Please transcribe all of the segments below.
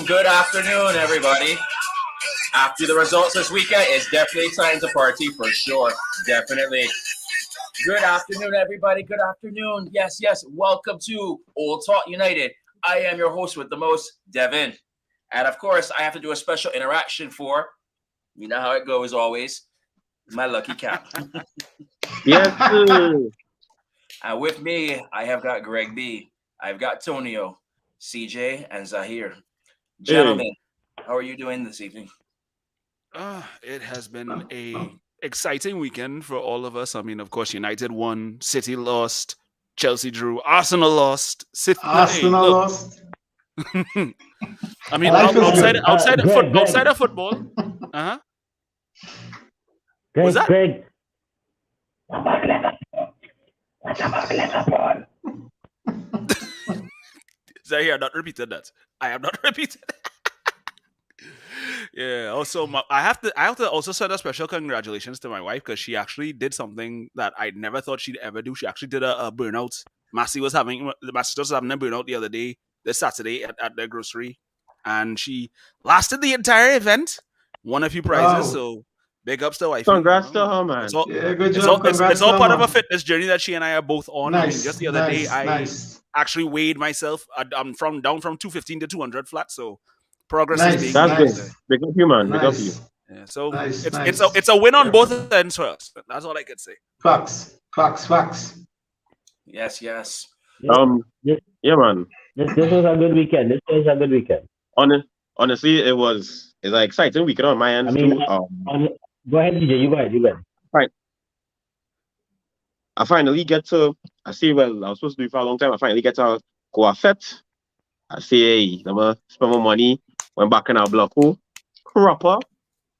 Good afternoon, everybody. After the results this weekend, it's definitely time to party for sure. Definitely. Good afternoon, everybody. Good afternoon. Yes. Welcome to Old Talk United. I am your host with the most, Devin. And of course, I have to do a special interaction for, you know how it goes always, my lucky cat. Yes, sir. And with me, I have got Greg B. I've got Tonio, CJ, and Zahir. Gentlemen, how are you doing this evening? It has been a exciting weekend for all of us. I mean, of course, United won, City lost, Chelsea drew, Arsenal lost, City. Arsenal lost. I mean, Life is outside good. of football. Greg, What's that? Greg. Zahir, I have not repeated that. I have not repeated. Yeah. Also, I have to also send a special congratulations to my wife because she actually did something that I never thought she'd ever do. She actually did a burnout. Massey was having a burnout the other day, this Saturday at the grocery, and she lasted the entire event, won a few prizes. Wow. So big ups to wife. Congrats to her, man. Good job. It's all part of a fitness journey that she and I are both on. Nice. I mean, just the other day, I nice. actually weighed myself. I'm down from 215 to 200 flat. So progress Nice. is being That's made. good. Big up you, man. Big up you. Yeah, so Nice, it's a win on both ends for us. That's all I can say. Facts. Yes. Yeah, man. This was a good weekend. Honestly, it's an exciting weekend on my end I mean, too. go ahead, DJ. You go ahead. Right. I finally get to. I see. Well, I was supposed to do it for a long time. I finally get to go a fet. I say, hey, I'm gonna spend my money. Went back in our block. Proper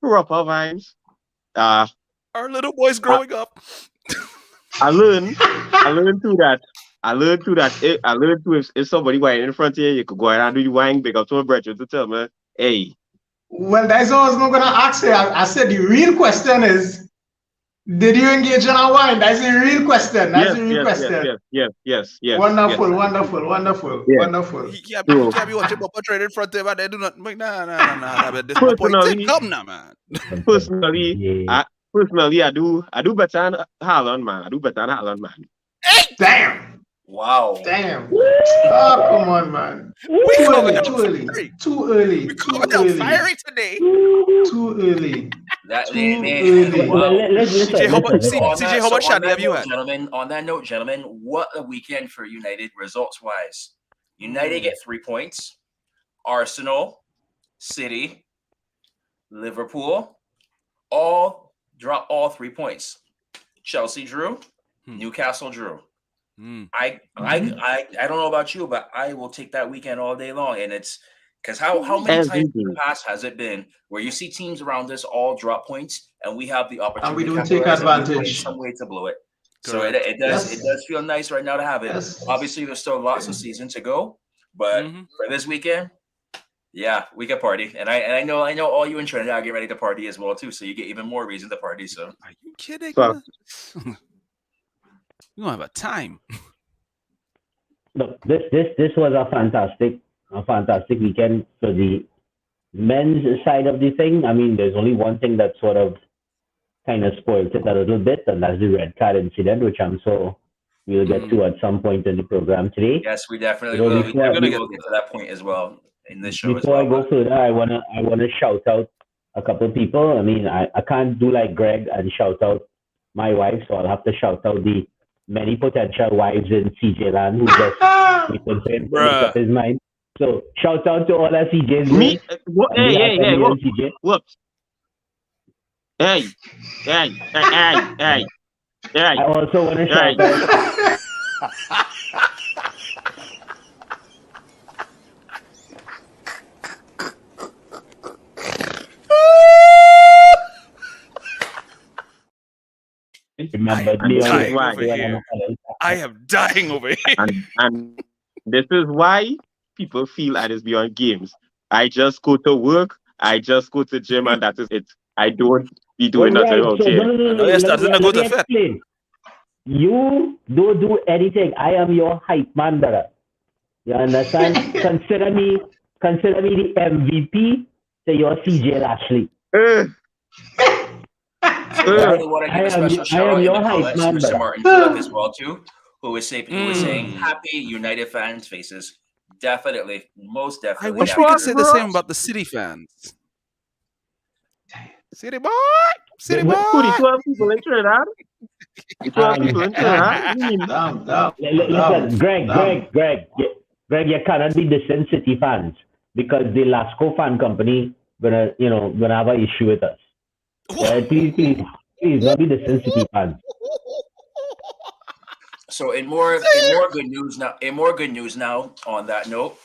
vibes. Our little boy's growing up. I learned through that. If somebody wine in front of you, you could go ahead and do the wine. Big up to my brethren to tell me, hey. Well, that's all I was not gonna ask you. I said the real question is, did you engage in a wine? That's the real question. Yes. Wonderful. Yeah. Wonderful. You can't be watching Papa trade in front of him and they do not. Nah. But this point, come now, man. Personally, I do better than Haaland, man. Hey, damn. Wow. Damn. Oh, come on, man. Too early. We coming out fiery today. Too early. Well, listen. CJ, how much shot have you had? On that note, gentlemen, what a weekend for United results-wise. United get 3 points. Arsenal, City, Liverpool, all drop all 3 points. Chelsea drew, Newcastle drew. I don't know about you, but I will take that weekend all day long. And it's because how many times in the past has it been where you see teams around us all drop points and we have the opportunity And we don't to take advantage. some way to blow it. Correct. So it does feel nice right now to have it. Yes. Obviously, there's still lots of season to go, but for this weekend, yeah, we can party. And I know all you in Trinidad get ready to party as well too. So you get even more reason to party. So Are you kidding? So- You don't have a time. Look, this was a fantastic weekend for the men's side of the thing. I mean, there's only one thing that sort of kind of spoiled it a little bit, and that's the red card incident, which I'm sure we'll get to at some point in the program today. yes, we definitely You know, will. before- We're going to get to that point as well in this show. Before as well. I go further, I wanna shout out a couple of people. I mean, I can't do like Greg and shout out my wife, so I'll have to shout out the many potential wives in CJ land who just make up his mind. So shout out to all our CJs. Me? Hey, look. CJ. Look. Hey. I also want to shout out. Remember, I'm dying over here. I am dying over here. And this is why people feel I just be on games. I just go to work, I just go to gym, and that is it. I don't be doing Well, nothing right, out so here. know you're starting to go let me to fit. explain. You don't do anything. I am your hype man, brother. You understand? consider me the MVP. Say you're CJ Lashley. So definitely want to give a special shout out in the your hype comments man, to Mr. brother. Martin Phillip as well too, who was saying happy United fans faces. Definitely, most I definitely. wish we could say the same about the City fans. City boy! City boy! Who the 12 people in Trinidad? The 12 people in Trinidad? Listen, Greg, you cannot be dissing City fans because the Lasco fan company gonna have an issue with us. Yeah, please, don't be dissing City fans. So in more good news now on that note,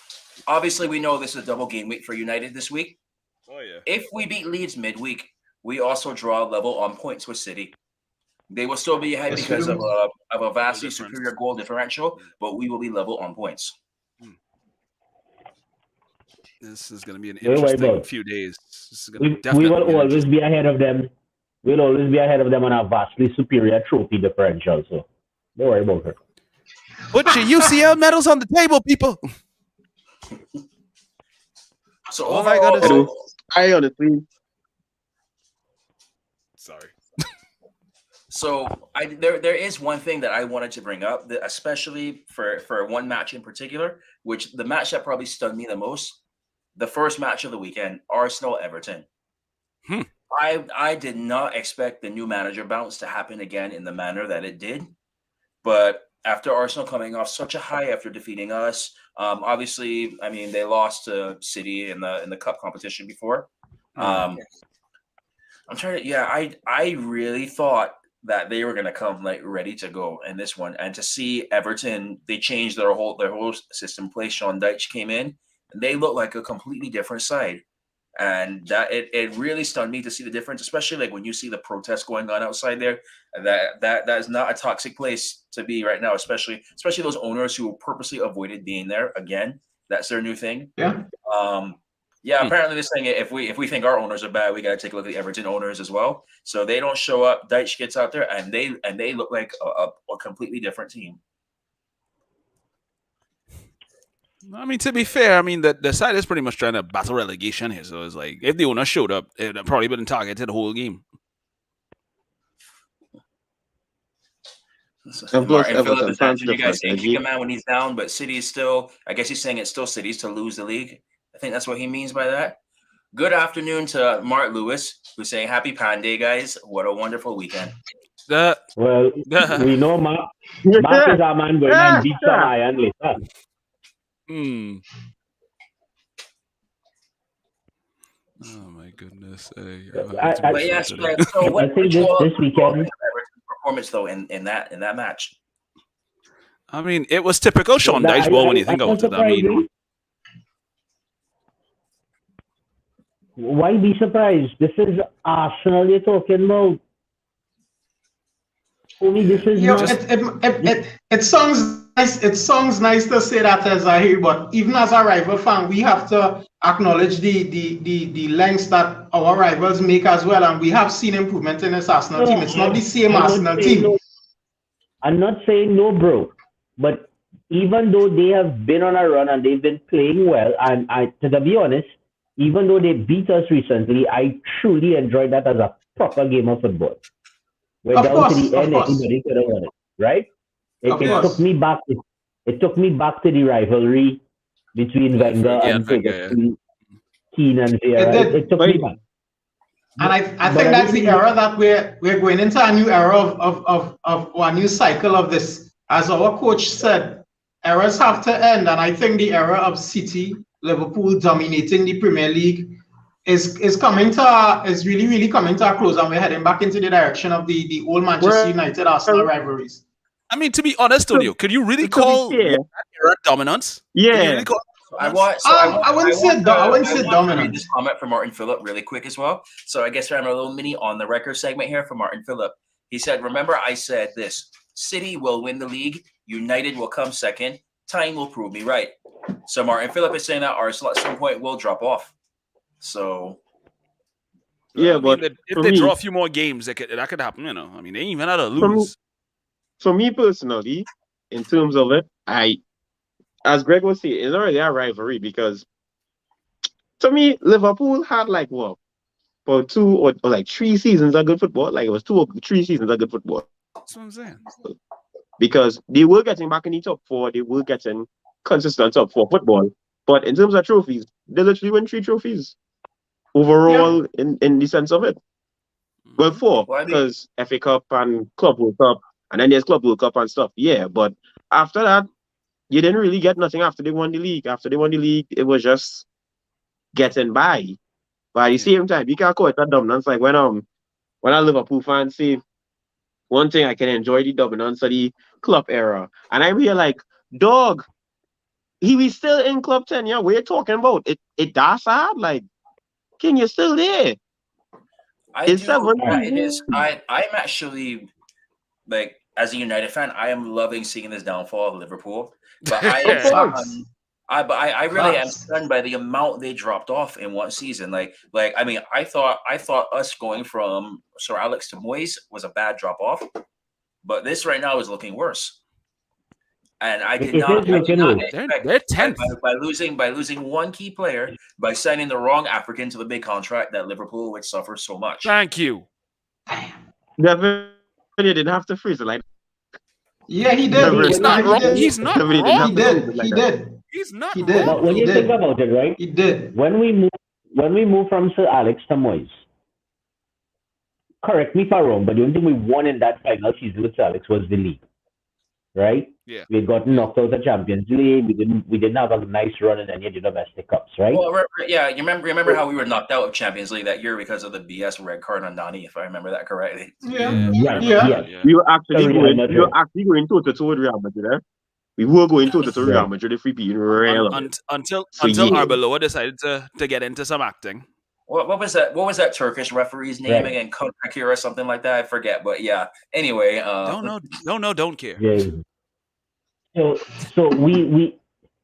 obviously we know this is a double game week for United this week. Oh yeah. If we beat Leeds midweek, we also draw a level on points with City. They will still be ahead Yes, because we of do. a vastly Goal difference. superior goal differential, but we will be level on points. This is going to be an Don't worry interesting about it. few days. This is going We to definitely will be an always be ahead of them. We'll always be ahead of them on a vastly superior trophy differential. So don't worry about it. Put your UCL medals on the table, people. So All I gotta overall, say- I honestly, Sorry. so there is one thing that I wanted to bring up, that especially for one match in particular, which the match that probably stunned me the most, the first match of the weekend, Arsenal-Everton. I did not expect the new manager bounce to happen again in the manner that it did, but after Arsenal coming off such a high after defeating us, obviously, I mean they lost to City in the cup competition before. I'm trying to, I really thought that they were going to come like ready to go in this one, and to see Everton, they changed their whole system play. Sean Dyche came in, and they look like a completely different side. And that it really stunned me to see the difference, especially like when you see the protests going on outside there. That is not a toxic place to be right now, especially those owners who purposely avoided being there. Again, that's their new thing. Yeah. Apparently this thing, if we think our owners are bad, we got to take a look at the Everton owners as well. So they don't show up. Dyche gets out there, and they look like a completely different team. I mean, to be fair, I mean the side is pretty much trying to battle relegation here. So it's like if the owner showed up, it'd have probably been targeted the whole game. Of course, Martin Everton Phillip is fans answering you guys different. saying Like, kick a man when he's down, but City is still. I guess he's saying it's still City's to lose the league. I think that's what he means by that. Good afternoon to Mark Lewis, who's saying happy Pan Day, guys. What a wonderful weekend. Well, we know Mark is our man going and beat some iron later. Oh my goodness! So what I think this weekend performance though in that match. I mean, it was typical Sean Dyche ball when you think about it. I mean, why be surprised? This is Arsenal you're talking about. This is it sounds nice. It sounds nice to say that as I hear, but even as a rival fan, we have to acknowledge the lengths that our rivals make as well, and we have seen improvement in this Arsenal team. It's not the same Arsenal team. No, I'm not saying no, bro, but even though they have been on a run and they've been playing well, and to be honest, even though they beat us recently, I truly enjoyed that as a proper game of football. We're down to the end, anybody could have won it, right? It took me back. It took me back to the rivalry between Wenger and Ferguson, Keane and Vieira. It took me back. And I think that's the era that we're going into a new era of a new cycle of this. As our coach said, eras have to end, and I think the era of City, Liverpool dominating the Premier League is really coming to a close, and we're heading back into the direction of the old Manchester United Arsenal rivalries. I mean, to be honest, Tonio, could you really call that era dominance? Yeah. I wouldn't say dominant. Read this comment from Martin Phillip really quick as well. So I guess we're having a little mini on the record segment here from Martin Phillip. He said, "Remember, I said this. City will win the league. United will come second. Time will prove me right. So Martin Phillip is saying that Arsenal at some point will drop off. So Yeah, I but mean, if for they me, draw a few more games, that could happen. You know, I mean, they ain't even had to for me, lose. for me personally, in terms of it, as Greg was saying, it's not really a rivalry because to me, Liverpool had like what for 2 or 3 seasons of good football. Like it was 2 or 3 seasons of good football That's what I'm saying. because they were getting back in the top four, they were getting consistent top four football. But in terms of trophies, they literally won 3 trophies overall in the sense of it. Well, Mhm. 4 Well, I mean- because FA Cup and Club World Cup, and then there's Club World Cup and stuff. Yeah, but after that, you didn't really get nothing after they won the league. After they won the league, it was just getting by. But at the same time, you can't call it a dominance. Like when a Liverpool fan say one thing, I can enjoy the dominance of the club era, and I'm here like, dog, he was still in club 10. Yeah, we're talking about it. It that sad. Like, King, you're still there. I It's do. 7 Yeah, it is. I'm actually like as a United fan, I am loving seeing this downfall of Liverpool. But I am Of course. stunned. I really am Facts. stunned by the amount they dropped off in one season. Like I mean, I thought us going from Sir Alex to Moyes was a bad drop off, but this right now is looking worse. And I did It not, is looking worse. expect They're 10th. by losing one key player, by signing the wrong African to the big contract, that Liverpool would suffer so much. Thank you. Definitely didn't have to freeze it like Yeah, he did. Never- He's not Yeah, he wrong. did. He's not Definitely didn't wrong. have He to freeze did. it like He that. did. He's not He did. wrong. But when He you did. think about it, right? He did. When we move from Sir Alex to Moyes, correct me if I'm wrong, but the only thing we won in that final season with Sir Alex was the league, right? Yeah. We got knocked out of Champions League. We didn't have a nice run in any of the domestic cups, right? Well, yeah, you remember how we were knocked out of Champions League that year because of the BS red card on Nani, if I remember that correctly. Yeah. Right, Yeah. yeah. We were actually Real going. We Madrid. were actually going toe-to-toe with Real Madrid. Eh? We were going toe-to-toe with Real Right. Madrid if we beat Real. Until For years. Arbeloa decided to get into some acting. What was that? What was that Turkish referee's name Right. again? Kakir or something like that. I forget, but yeah. Anyway, Don't care. Yeah. So we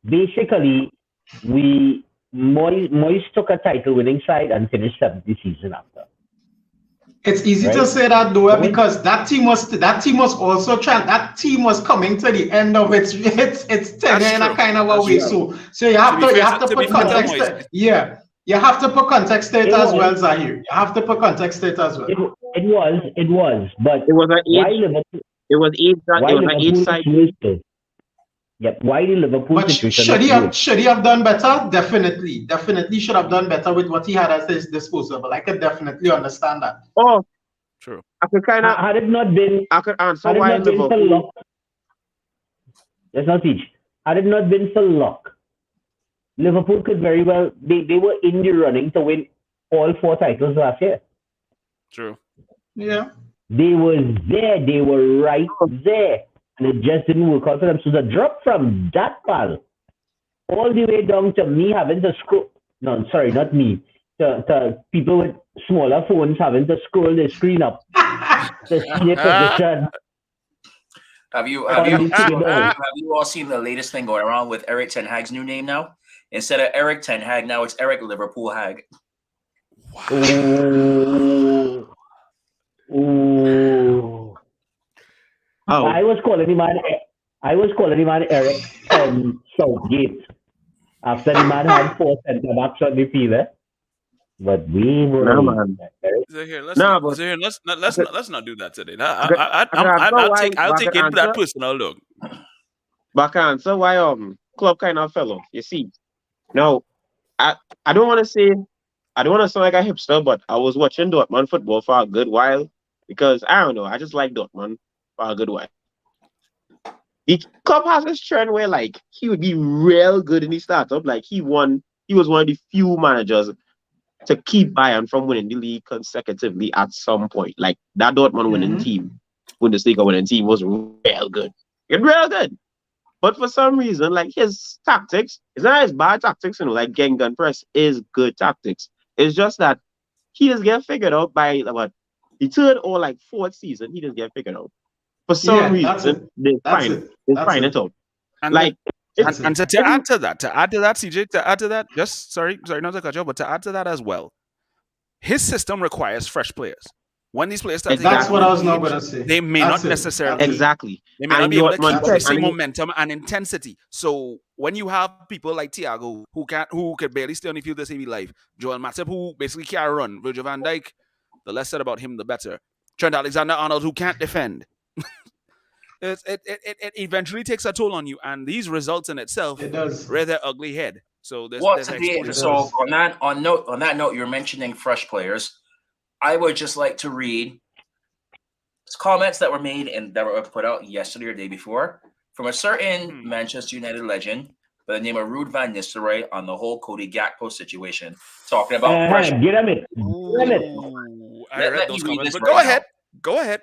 basically Moyes took a title winning side and finished 70 season after. It's easy to Right. say that though, Right. because that team was also trying. That team was coming to the end of its tenure in a true. kind of a That's way. true. So you have To be to fair to put Moyes, context. You have to put context to it It as was. well, Zahir. You have to put context to it as well. It was, but It was an why eight. Liverpool? It was eight. Why It was an Liverpool eight-side. situation? Yep. Why the Liverpool But situation? should he was have done better? Definitely should have done better with what he had at his disposal. But I could definitely understand that. Oh, True. I could kind good? of. Had it not been I could answer Had it why not been for Liverpool. luck, let's not teach. Had it not been for luck, Liverpool could very well, they were in the running to win all 4 titles last year. True. Yeah. They were there, they were right there, and it just didn't work out for them. So the drop from that pal all the way down to me having to scroll, no, sorry, not me, to people with smaller phones having to scroll the screen up to see the position. have you all seen the latest thing going around with Eric Ten Hag's new name now? Instead of Eric Ten Hag, now it's Eric Liverpool Hag. Ooh. Ooh. Oh, I was calling him an Eric Southgate after the man had 4 centre backs on the field. But we were no, man. So here, let's Nah, not, but- so here, let's not do that today. I can answer I'll why- take I it can for that answer. personal look. But I can answer why club kind of fell off. You see, now I don't want to say I don't want to sound like a hipster, but I was watching Dortmund football for a good while because I don't know, I just like Dortmund for a good while. The club has this trend where like he would be real good in the startup. Like he was one of the few managers to keep Bayern from winning the league consecutively at some point. Like that Dortmund winning team, Bundesliga winning team was real good. It's real good. But for some reason, like his tactics, it's not as bad tactics, like getting gun press is good tactics. It's just that he just get figured out by what the 3rd or like 4th season, he just get figured out. For some Yeah, that's reason, it. they That's find it. they That's find it. it out. And Like And, it's and to add to that, CJ, to add to that, just sorry not to cut you, off, but to add to that as well, his system requires fresh players. When these players start taking That's on what more I was not age, going to say. they may That's not it. necessarily That's it. exactly. they may not And be able what to man keep up said, the same and momentum and intensity. So when you have people like Thiago who could barely stay on the field to save his life, Joel Matip who basically can't run, Virgil van Dijk, the less said about him the better. Trent Alexander-Arnold who can't defend. It eventually takes a toll on you, and these results in itself It does. rear their ugly head. So there's What an today? exposure. So on that note, you're mentioning fresh players. I would just like to read comments that were made and that were put out yesterday or day before from a certain Manchester United legend by the name of Ruud van Nistelrooy on the whole Cody Gakpo situation, talking about fresh. Get him it. Ooh, I read Let those me read comments, this but right go ahead.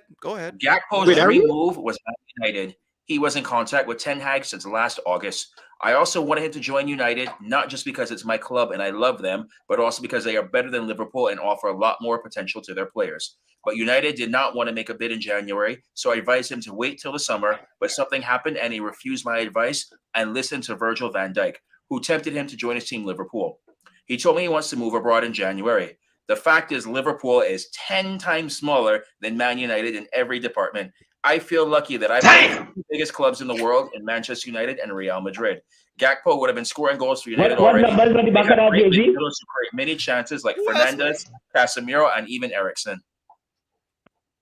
Gakpo's Wait, are dream you? move was at United. He was in contact with Ten Hag since last August. I also wanted him to join United, not just because it's my club and I love them, but also because they are better than Liverpool and offer a lot more potential to their players. But United did not want to make a bid in January, so I advised him to wait till the summer, but something happened and he refused my advice and listened to Virgil van Dijk, who tempted him to join his team Liverpool. He told me he wants to move abroad in January. The fact is Liverpool is 10 times smaller than Man United in every department. I feel lucky that I played for the biggest clubs in the world in Manchester United and Real Madrid. Gakpo would have been scoring goals for United What already. numbers on the They back had of that great jersey? midfielders to create many chances like Who else, Fernandes, Casemiro, and even Eriksen.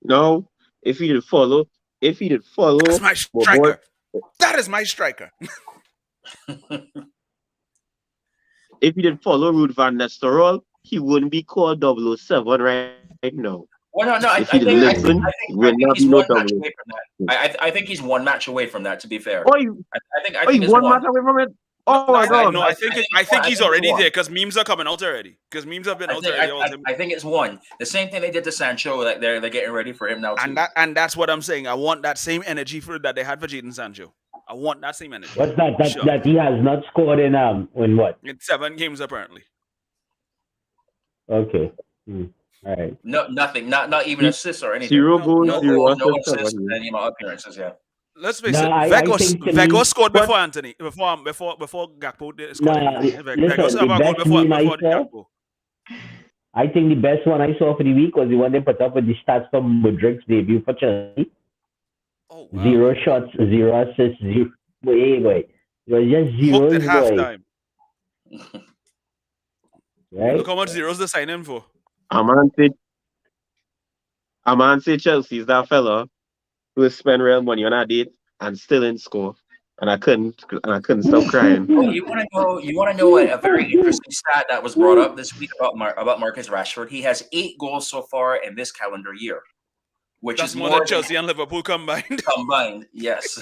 no, if he did follow, That's my striker. That is my striker. if he did follow Ruud van Nistelrooy, he wouldn't be called 007 right now. Well, no, I If he think did listen, it would not he's be no one match 007. away from that. I think he's one match away from that. To be fair, Oh, you, I think it's one one. match away from it? Oh my God. No, I think he's it's already one. there because memes are coming out already. Because memes have been out already. I think it's one. The same thing they did to Sancho. Like they're getting ready for him now too. And that's what I'm saying. I want that same energy that they had for Jadon Sancho. I want that same energy. What's that? Sure. That he has not scored in what? In 7 games apparently. Okay. All right. No, nothing. Not even assists or anything. 0 goals, No 0 goals, no assists. assists, and any appearances. Yeah. Let's face No, it. I think to Vegos me- scored before Anthony. Before Gakpo did score. Nah, Vegos listen, have a the goal best before meme I saw- Gakpo. I think the best one I saw for the week was the one they put up with the stats from Mudrik's debut for Chelsea. Oh, wow. 0 shots, 0 assists, 0. Wait. It was just Hooked zeros, at boy. halftime. Right? Look how much zeros they signed him for. A man say Chelsea is that fella who will spend real money on a date and still in score. And I couldn't stop crying. Oh, you want to know a very interesting stat that was brought up this week about Marcus Rashford? He has 8 goals so far in this calendar year, which That's is more more than Chelsea and Liverpool combined. combined. Yes.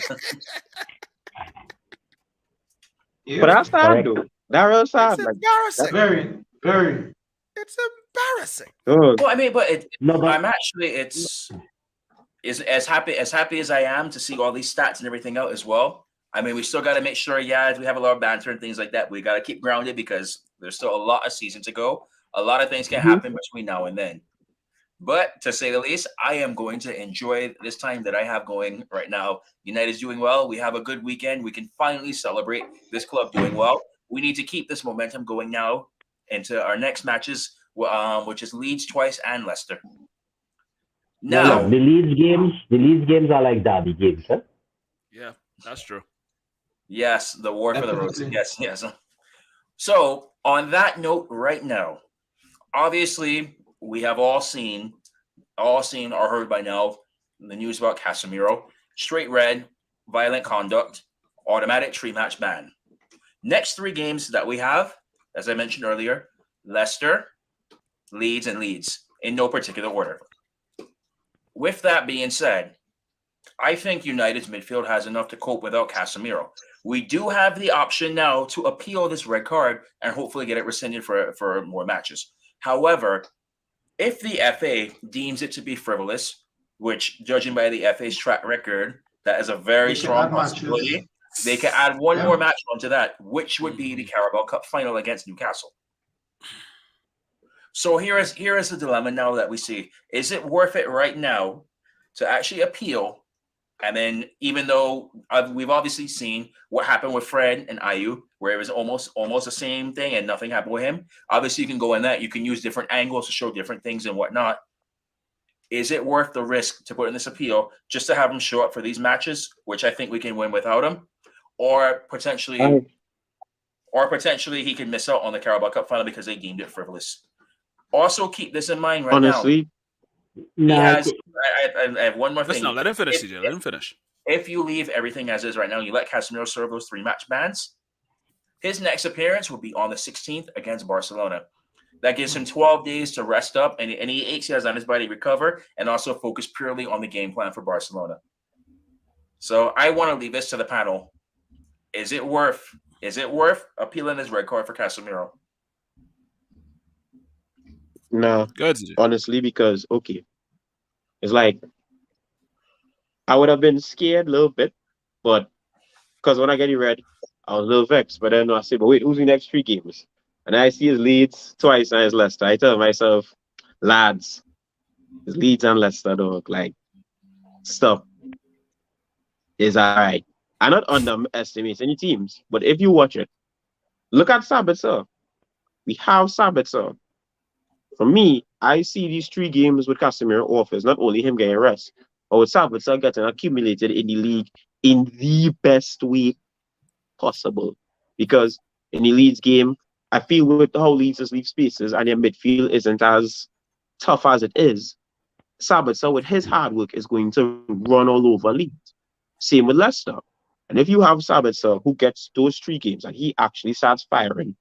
But that's sad though. That's real sad. It's Like, embarrassing. Very, very. It's embarrassing. oh, Well, I mean, but No, but I'm actually it's as happy as I am to see all these stats and everything out as well. I mean, we still got to make sure, we have a lot of banter and things like that. We got to keep grounded because there's still a lot of season to go. A lot of things can happen between now and then. But to say the least, I am going to enjoy this time that I have going right now. United's doing well. We have a good weekend. We can finally celebrate this club doing well. We need to keep this momentum going now into our next matches, which is Leeds twice and Leicester. Now, the Leeds games are like derby games, huh? Yeah, that's true. yes, the war for the roses. Definitely. Yes. So on that note, right now, obviously we have all seen or heard by now the news about Casemiro. Straight red, violent conduct, automatic 3-match ban. Next 3 games that we have, as I mentioned earlier, Leicester, Leeds, and Leeds in no particular order. With that being said, I think United's midfield has enough to cope without Casemiro. We do have the option now to appeal this red card and hopefully get it rescinded for more matches. However, if the FA deems it to be frivolous, which judging by the FA's track record, that is a very They can strong add matches. possibility. They can add one Yeah. more match onto that, which would be the Carabao Cup final against Newcastle. So here is the dilemma now that we see. Is it worth it right now to actually appeal And then, even though we've obviously seen what happened with Fred and Ayew, where it was almost the same thing and nothing happened with him. Obviously, you can go in that. You can use different angles to show different things and whatnot. Is it worth the risk to put in this appeal just to have him show up for these matches, which I think we can win without him, or potentially he can miss out on the Carabao Cup final because they deemed it frivolous? Also, keep this in mind right now. Honestly, I have one more thing. Listen, let him finish, CJ. Let him finish. If you leave everything as is right now, you let Casemiro serve those 3-match bans, his next appearance will be on the 16th against Barcelona. That gives him 12 days to rest up, and any 8 hours on his body recover, and also focus purely on the game plan for Barcelona. So I want to leave this to the panel. Is it worth appealing his red card for Casemiro? no. Good, CJ. Honestly, because it's like I would have been scared a little bit, but because when I get it red, I was a little vexed. But then I said, but wait, who's the next 3 games? And I see his Leeds twice and his Leicester. I tell myself, lads, his Leeds and Leicester, dog, like, stuff is all right. I not underestimate any teams, but if you watch it, look at Sabitzer. We have Sabitzer. For me, I see these 3 games with Casemiro offers not only him getting rest, but with Sabitzer getting accumulated in the league in the best way possible. Because in the Leeds game, I feel with how Leeds leave spaces and their midfield isn't as tough as it is, Sabitzer with his hard work is going to run all over Leeds. Same with Leicester. And if you have Sabitzer who gets those 3 games and he actually starts firing,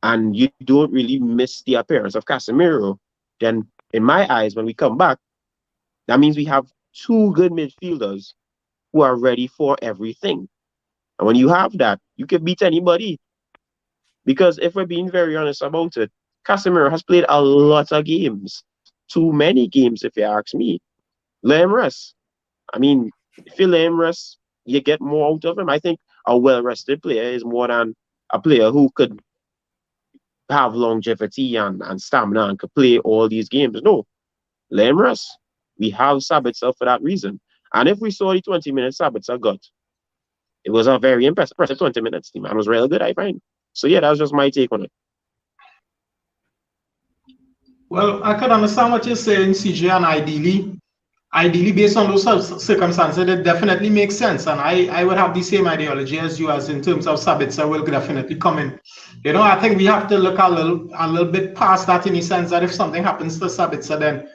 and you don't really miss the appearance of Casemiro, then in my eyes, when we come back, that means we have 2 good midfielders who are ready for everything. And when you have that, you can beat anybody. Because if we're being very honest about it, Casemiro has played a lot of games. Too many games, if you ask me. Let him rest. I mean, if you let him rest, you get more out of him. I think a well-rested player is more than a player who could have longevity and stamina and could play all these games. No, let him rest. We have Sabitzer for that reason. And if we saw the 20 minutes Sabitzer got, it was a very impressive 20 minutes. The man was really good, I find. So yeah, that was just my take on it. Well, I could understand what you're saying, CJ, and ideally, based on those circumstances, it definitely makes sense. And I would have the same ideology as you, as in terms of Sabitzer will definitely come in. I think we have to look a little bit past that, in the sense that if something happens to Sabitzer, then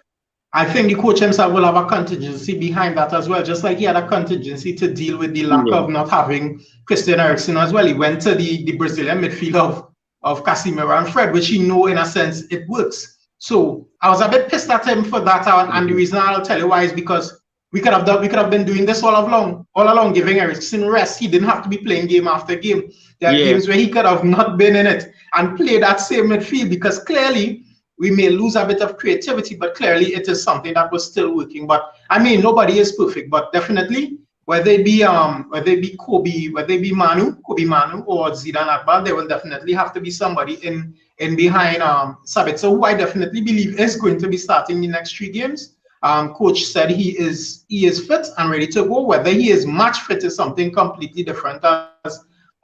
I think the coach himself will have a contingency behind that as well, just like he had a contingency to deal with the lack of not having Christian Eriksen as well. He went to the Brazilian midfield of Casemiro and Fred, which he know in a sense it works. So I was a bit pissed at him for that, and the reason I'll tell you why is because we could have been doing this all along, giving Eriksen rest. He didn't have to be playing game after game. There are games where he could have not been in it and played that same midfield, because clearly we may lose a bit of creativity, but clearly it is something that was still working. But I mean, nobody is perfect, but definitely whether it be Kobe Manu or Zidane Akbal, there will definitely have to be somebody in behind Sabitzer, who I definitely believe is going to be starting the next 3 games. Coach said he is fit and ready to go. Whether he is match fit is something completely different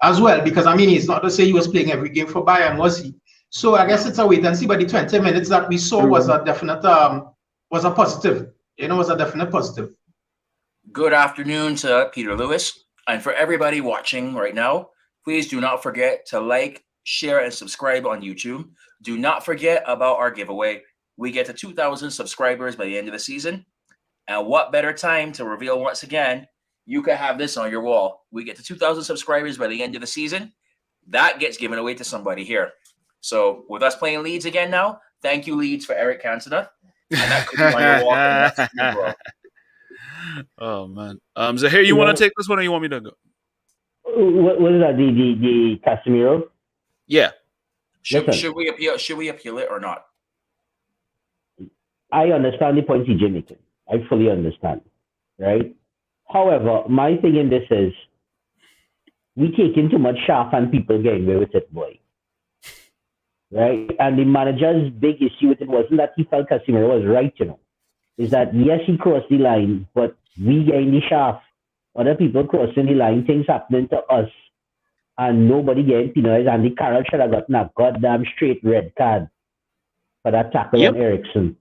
as well, because I mean, he's not to say he was playing every game for Bayern, was he? So I guess it's a wait and see. But the 20 minutes that we saw was a definite was a positive. Was a definite positive. Good afternoon to Peter Lewis, and for everybody watching right now, please do not forget to like, share, and subscribe on YouTube. Do not forget about our giveaway. We get to 2,000 subscribers by the end of the season, and what better time to reveal once again? You can have this on your wall. We get to 2,000 subscribers by the end of the season. That gets given away to somebody here. So with us playing Leeds again now, thank you, Leeds, for Eric Cantona. And that could be on your wall for next season, bro. Oh man. Zahir, you want to take this one, or you want me to go? What is that? The Casemiro? Yeah. Should we appeal it or not? I understand the point CJ making. I fully understand, right? However, my thing in this is we taking too much shaft and people getting away with it, boy. Right? And the manager's big issue with it wasn't that he felt Casemiro was right, Is that yes, he crossed the line, but We getting the shaft. Other people crossing the line, things happening to us, and nobody getting penalized. And the Carroll should have gotten a goddamn straight red card for that tackle Yep. on Ericsson.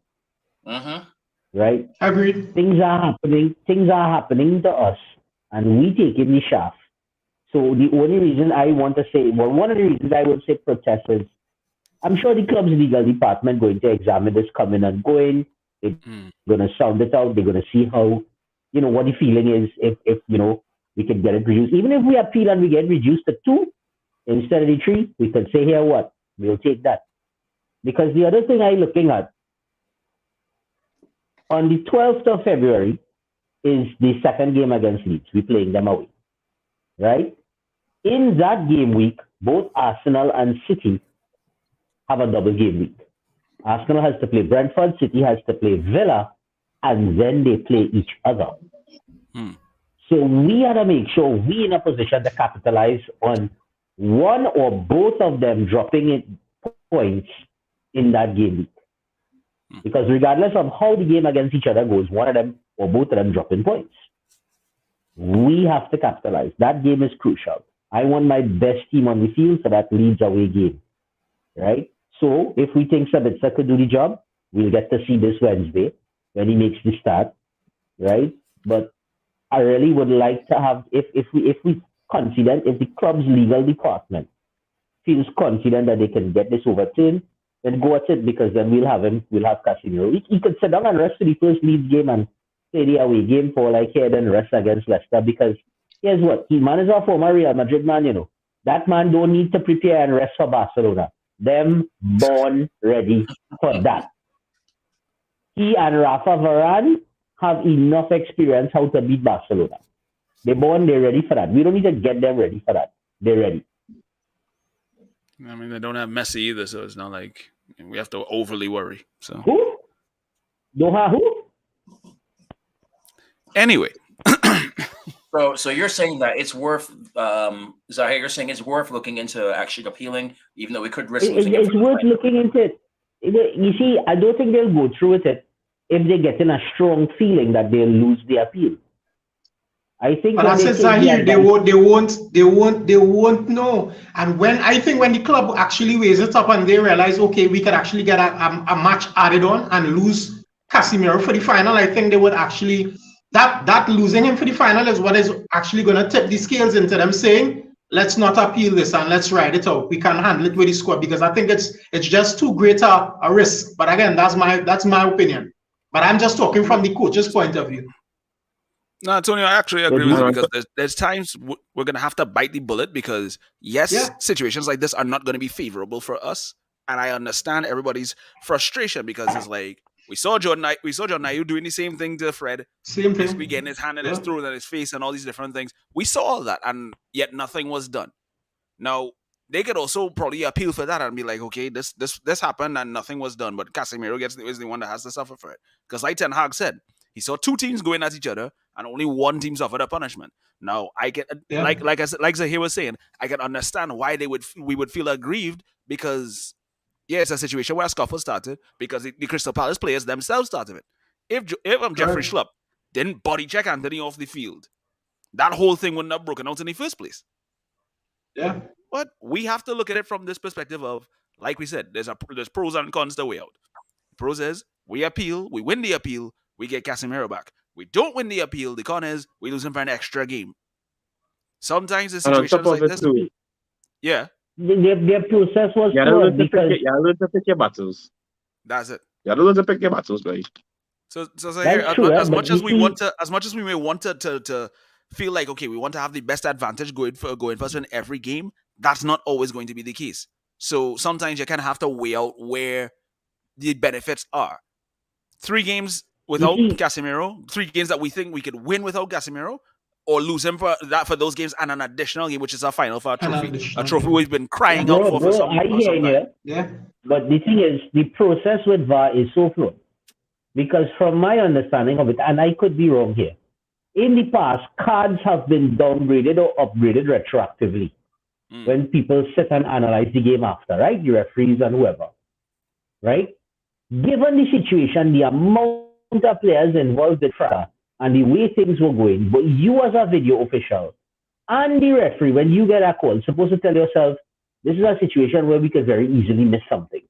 Right? Agreed. Things are happening to us, and we taking the shaft. So the only reason I want to say, well, one of the reasons I would say protest is, I'm sure the club's legal department going to examine this coming and going. They're going to sound it out. They're going to see how, what the feeling is if we can get it reduced. Even if we appeal and we get reduced to 2 instead of the 3, we can say, here what? We'll take that. Because the other thing I'm looking at, on the 12th of February is the second game against Leeds. We're playing them away. Right? In that game week, both Arsenal and City have a double game week. Arsenal has to play Brentford, City has to play Villa, and then they play each other. So we have to make sure we're in a position to capitalize on one or both of them dropping in points in that game week. Because regardless of how the game against each other goes, one of them or both of them dropping points. We have to capitalize. That game is crucial. I want my best team on the field for that Leeds away game. Right? So if we think Sabitzer could do the job, we'll get to see this Wednesday when he makes the start. Right? But I really would like to have, if we confident, if the club's legal department feels confident that they can get this overturned, then go at it, because then we'll have Casemiro. He could sit down and rest for the first Leeds game and play the away game for like here, then rest against Leicester, because here's what, he man is a former Real Madrid man, That man don't need to prepare and rest for Barcelona. Them born ready for that. He and Rafa Varane have enough experience how to beat Barcelona. They're ready for that. We don't need to get them ready for that. They're ready. I mean, they don't have Messi either, so it's not like we have to overly worry. So who? Don't have who? Anyway. So you're saying that it's worth, Zahir, you're saying it's worth looking into actually appealing, even though we could risk losing it. It's worth looking into it. You see, I don't think they'll go through with it if they get in a strong feeling that they'll lose the appeal. I think but that's Zahir, they won't know. And when the club actually weighs it up and they realize, okay, we could actually get a match added on and lose Casemiro for the final, I think they would actually, that losing him for the final is what is actually going to tip the scales into them saying, let's not appeal this and let's ride it out. We can handle it with the squad, because I think it's just too great a risk. But again, that's my opinion. But I'm just talking from the coach's point of view. No, Antonio, I actually agree with you, because there's times we're going to have to bite the bullet, because situations like this are not going to be favorable for us. And I understand everybody's frustration, because it's like, we saw John Ayew doing the same thing to Fred. Same thing. Basically getting his hand in his throat and his face and all these different things. We saw all that, and yet nothing was done. Now, they could also probably appeal for that and be like, okay, this happened and nothing was done, but Casemiro is the one that has to suffer for it. Because like Ten Hag said, he saw 2 teams going at each other and only one team suffered a punishment. Now, I get like Zahir was saying, I can understand why we would feel aggrieved, because it's a situation where a scuffle started because the Crystal Palace players themselves started it. If Jeffrey Schlupp didn't body check Anthony off the field, that whole thing wouldn't have broken out in the first place. Yeah. But we have to look at it from this perspective of, like we said, there's pros and cons the way out. Pros is we appeal, we win the appeal, we get Casemiro back. We don't win the appeal, the con is we lose him for an extra game. Sometimes in situations like this, their process was because you learn to pick your battles. That's it. You learn to pick your battles, right? So as much as we may want to feel like, okay, we want to have the best advantage going first in every game, that's not always going to be the case. So sometimes you kind of have to weigh out where the benefits are. 3 games without Casemiro, 3 games that we think we could win without Casemiro, or lose him for those games and an additional game, which is a final for a trophy. A trophy we've been crying out for some time. I hear you. Yeah. But the thing is, the process with VAR is so flawed. Because from my understanding of it, and I could be wrong here, in the past, cards have been downgraded or upgraded retroactively when people sit and analyze the game after, right? The referees and whoever, right? Given the situation, the amount of players involved in fraud, and the way things were going, but you as a video official and the referee, when you get a call, supposed to tell yourself, this is a situation where we could very easily miss something.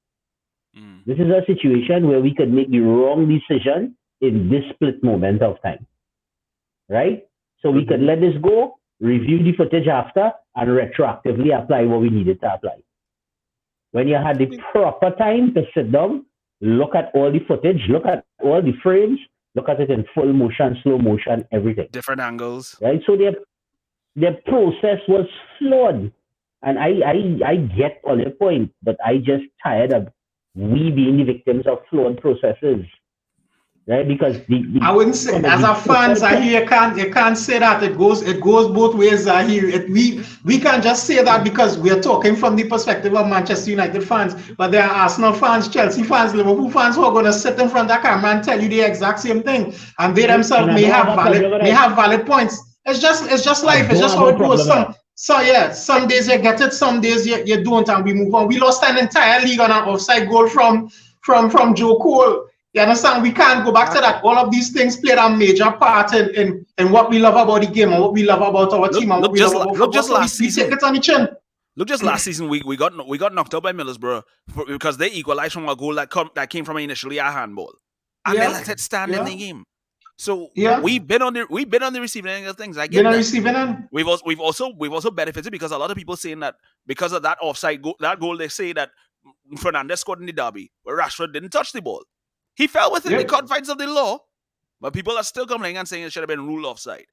This is a situation where we could make the wrong decision in this split moment of time. Right? So we could let this go, review the footage after, and retroactively apply what we needed to apply. When you had the proper time to sit down, look at all the footage, look at all the frames, look at it in full motion, slow motion, everything. Different angles. Right? So their process was flawed. And I get all your point, but I just tired of we being the victims of flawed processes. Right? Because I wouldn't say as a fans, I hear you can't say that. It goes both ways. I hear we can't just say that because we are talking from the perspective of Manchester United fans, but there are Arsenal fans, Chelsea fans, Liverpool fans who are going to sit in front of the camera and tell you the exact same thing, and they themselves may have valid points. It's just life. It's just how it goes. Some days you get it, some days you don't, and we move on. We lost an entire league on an offside goal from Joe Cole. You understand? We can't go back to that. All of these things played a major part in what we love about the game and what we love about our team and what we love about football. Just last season. Take it on the chin. Look, just last season we got knocked out by Middlesbrough because they equalized from a goal that came from initially a handball, and they let it stand in the game. So we've been on the receiving end of things. I get that. Receiving end. We've also benefited because a lot of people saying that because of that offside goal, they say that Fernandes scored in the derby, where Rashford didn't touch the ball. He fell within the confines of the law, but people are still complaining and saying it should have been ruled offside.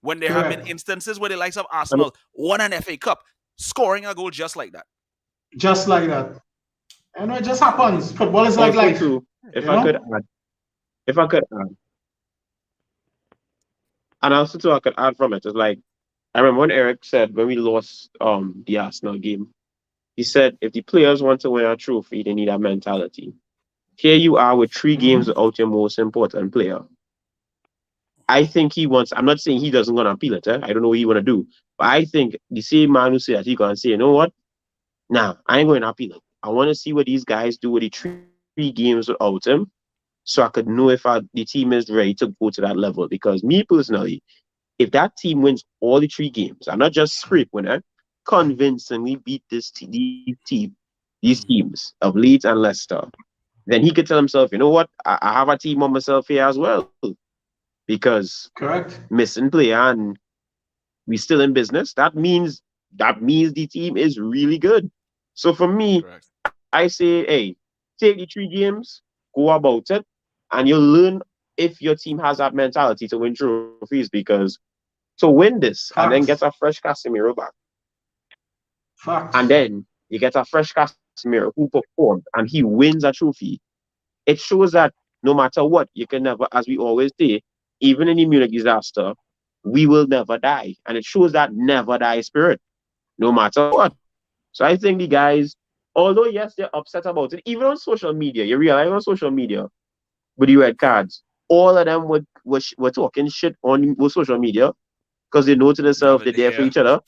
When there have been instances where the likes of Arsenal won an FA Cup, scoring a goal just like that. Just like that. I know it just happens. Football is like life. If I could add. And also too, I could add from it. It's like, I remember when Eric said when we lost the Arsenal game, he said if the players want to win a trophy, they need a mentality. Here you are with 3 games without your most important player. I think he wants, I'm not saying he doesn't going to appeal it. I don't know what he want to do. But I think the same man who said that, he going to say, you know what? Nah, I ain't going to appeal it. I want to see what these guys do with the 3 games without him so I could know if the team is ready to go to that level. Because me personally, if that team wins all the 3 games, and not just scrape winner, convincingly beat these teams of Leeds and Leicester, then he could tell himself, you know what, I have a team on myself here as well. Because missing player and we still in business, that means the team is really good. So for me, I say, hey, take the 3 games, go about it, and you'll learn if your team has that mentality to win trophies, because to win this and then get a fresh Casemiro back. And then you get a fresh Casemiro who performed and he wins a trophy. It shows that no matter what, you can never, as we always say, even in the Munich disaster, we will never die. And it shows that never die spirit, no matter what. So I think the guys, although yes, they're upset about it, even on social media, you realize on social media, with the red cards, all of them were talking shit on social media because they know to themselves they're there for each other.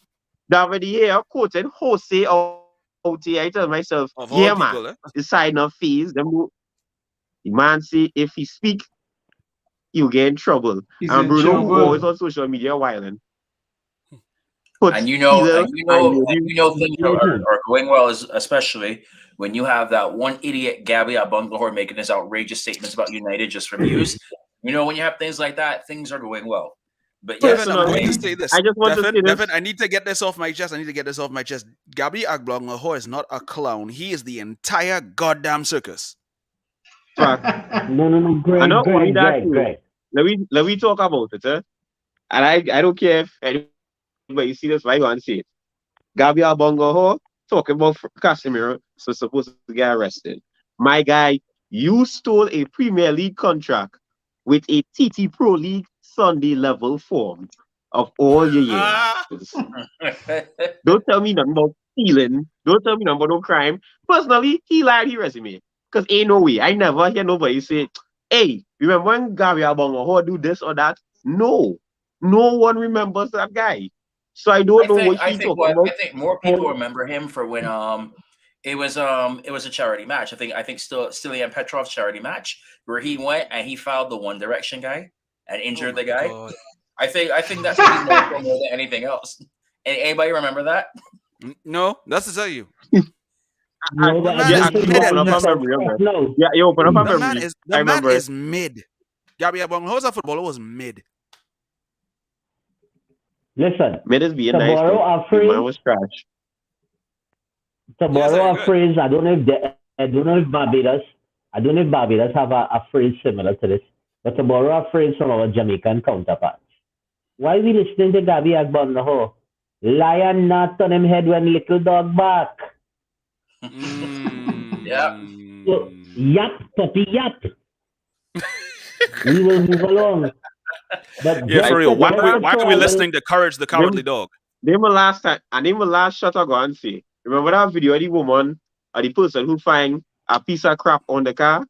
David here quoted Jose out here. I tell myself, yeah, man, the side of fees. The man say if he speak, he'll get in trouble. And Bruno, who always on social media whiling. And you know things are going well, especially when you have that one idiot Gabby Abunglahor making his outrageous statements about United just for views. You know, when you have things like that, things are going well. But yes, Devin, I'm going to say this. Devin, I need to get this off my chest. Gabby Abunglahor is not a clown. He is the entire goddamn circus. No, Greg. Let me talk about it, and I don't care if anybody see this, right? I want to see it. Gabby Abunglahor talking about Casemiro, so supposed to get arrested. My guy, you stole a Premier League contract with a TT Pro League Sunday level form of all your years. Don't tell me nothing about stealing. Don't tell me nothing about no crime. Personally, he lied his resume. Because ain't no way. I never hear nobody say, hey, remember when Gabby Abunglahor do this or that? No. No one remembers that guy. So I don't know what he's talking about. I think more people remember him for when it was a charity match. I think Stilian Petrov's charity match where he went and he fouled the One Direction guy and injured my the guy. God. I think that's what he's known for more than anything else. Anybody remember that? No, that's to tell you. No, but man Yeah, is actually, mid open at up a best. memory of that. No. Yeah, you open up a The man memory. is I remember it. is mid. Gabby Abong, a footballer was mid. Listen, Mid is being to nice borrow though. a The man phrase, was trash. Yes, I agree. I don't know if Barbados have a phrase similar to this, but to borrow a phrase from our Jamaican counterparts. Why we listening to Gabby Agbon the whole lion not on him head when little dog bark? Yeah. So, yap, puppy, yap. We will move along. But Yeah, for real. Why just are so we I will- listening to Courage the Cowardly Dog? Then my last time, and then my last shot I go and say, remember that video of the woman or the person who find a piece of crap on the car?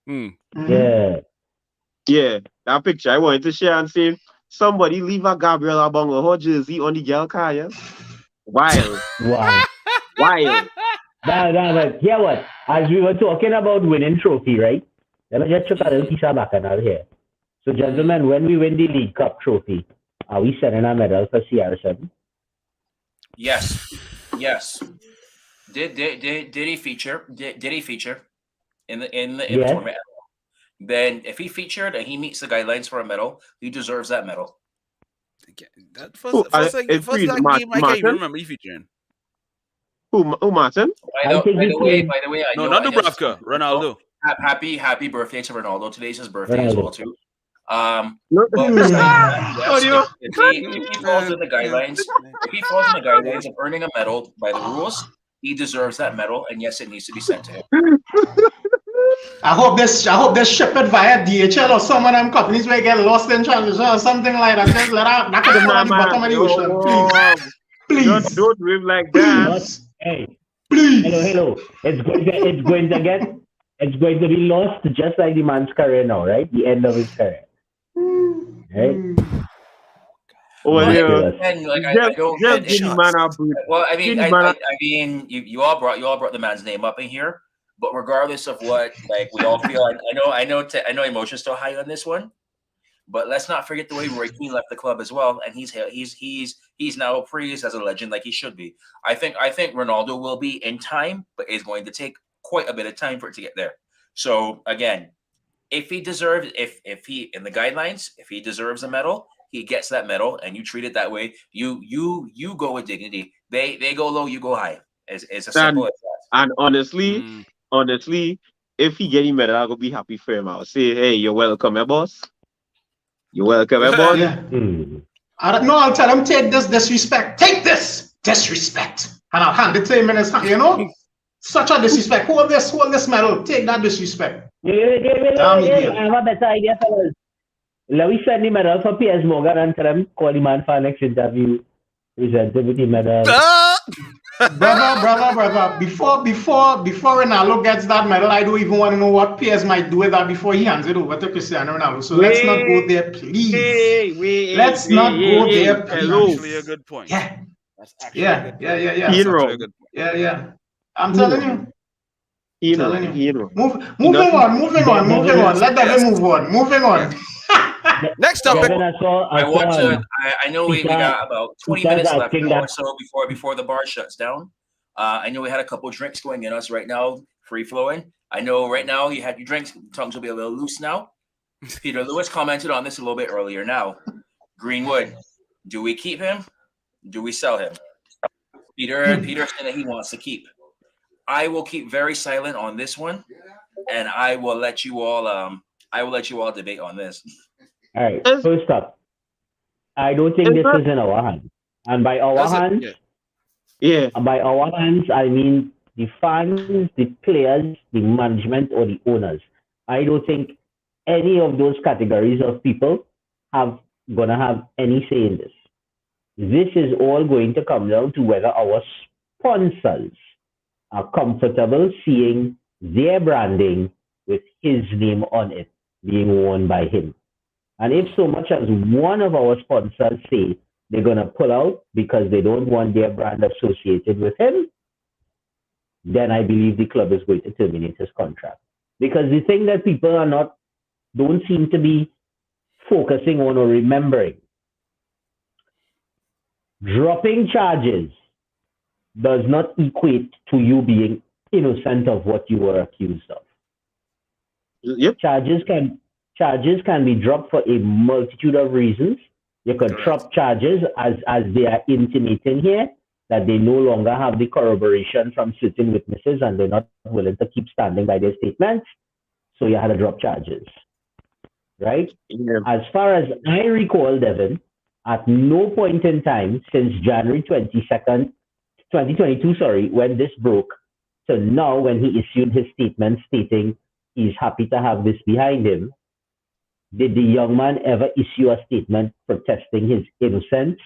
Yeah. Yeah, that picture I wanted to share and say, somebody leave a Gabriel Abongo her jersey on the girl car, yeah? Wild, Wow. wild. But hear what? As we were talking about winning trophy, right? Let me just chuck a little piece of bacchanal here. So, gentlemen, when we win the League Cup trophy, are we sending a medal for CR7? Yes. Did he feature? Did he feature in the Yes. tournament? Then, if he featured and he meets the guidelines for a medal, he deserves that medal. That Who, first it's that Martin? game, I can't even remember you featuring. Who, Martin? I think By he the way, played- I No, know. not I know Dubravka, Ronaldo. Happy birthday to Ronaldo. Today's his birthday as Ronaldo. well too. No. But besides that, Oh, yes, you- if he falls in the guidelines, if he falls in the guidelines of earning a medal by the rules, he deserves that medal, and yes, it needs to be sent to him. I hope this ship it via DHL or some of them companies where get lost in translation or something like that. Just let out that could fall at the bottom of the ocean. Please. Don't live like that. Please. Hey, Please. hello. It's going to be lost just like the man's career now, right? The end of his career. Right? Oh, Well, yeah. and like I Just don't. give and- the man a break. Well, I mean, Give the man a- you all brought the man's name up in here, but regardless of what, like we all feel, I know emotion's still high on this one, but let's not forget the way Roy Keane left the club as well, and he's now praised as a legend like he should be. I think Ronaldo will be in time, but it's going to take quite a bit of time for it to get there. So again, if he deserves, if he in the guidelines, if he deserves a medal, he gets that medal, and you treat it that way. You go with dignity. They go low, you go high. It's as simple as that. And honestly, if he get him medal, I'll be happy for him. I'll say, hey, you're welcome, eh, boss? You're welcome, eh, boss? Yeah. Hmm. I'll tell him, take this disrespect. Take this disrespect. And I'll hand it to him in his hand, you know? Such a disrespect. Hold this medal. Take that disrespect. Wait, I have a better idea, fellas. Let me send the medal for PS Morgan and tell him call the man for next interview. Present him with the medal. Brother. Before Ronaldo gets that medal, I don't even want to know what PS might do with that before he hands it over to Cristiano Ronaldo. So let's not go there, please. Let's not go there, That's please. actually a good point. Yeah. That's actually a good point. Yeah. That's actually a good point. Yeah. I'm telling you. Hero. Moving on. Let Devin move on. Moving on. Next topic. I know we got about 20 minutes left now or so before the bar shuts down. I know we had a couple of drinks going in us right now, free flowing. I know right now you had your drinks, tongues will be a little loose now. Peter Lewis commented on this a little bit earlier now. Greenwood, do we keep him? Do we sell him? Peter saying that he wants to keep. I will keep very silent on this one, and I will let you all debate on this. All right. First up, I don't think this is in our hands. And by our hands, by our hands, I mean the fans, the players, the management, or the owners. I don't think any of those categories of people have gonna have any say in this. This is all going to come down to whether our sponsors are comfortable seeing their branding with his name on it being worn by him. And if so much as one of our sponsors say they're going to pull out because they don't want their brand associated with him, then I believe the club is going to terminate his contract. Because the thing that people don't seem to be focusing on or remembering. Dropping charges does not equate to you being innocent of what you were accused of. Yep. Charges can be dropped for a multitude of reasons. You could drop charges as they are intimating here that they no longer have the corroboration from certain witnesses and they're not willing to keep standing by their statements. So you had to drop charges. Right? Yeah. As far as I recall, Devin, at no point in time since January 22nd, 2022, when this broke, so now when he issued his statement stating he's happy to have this behind him, did the young man ever issue a statement protesting his innocence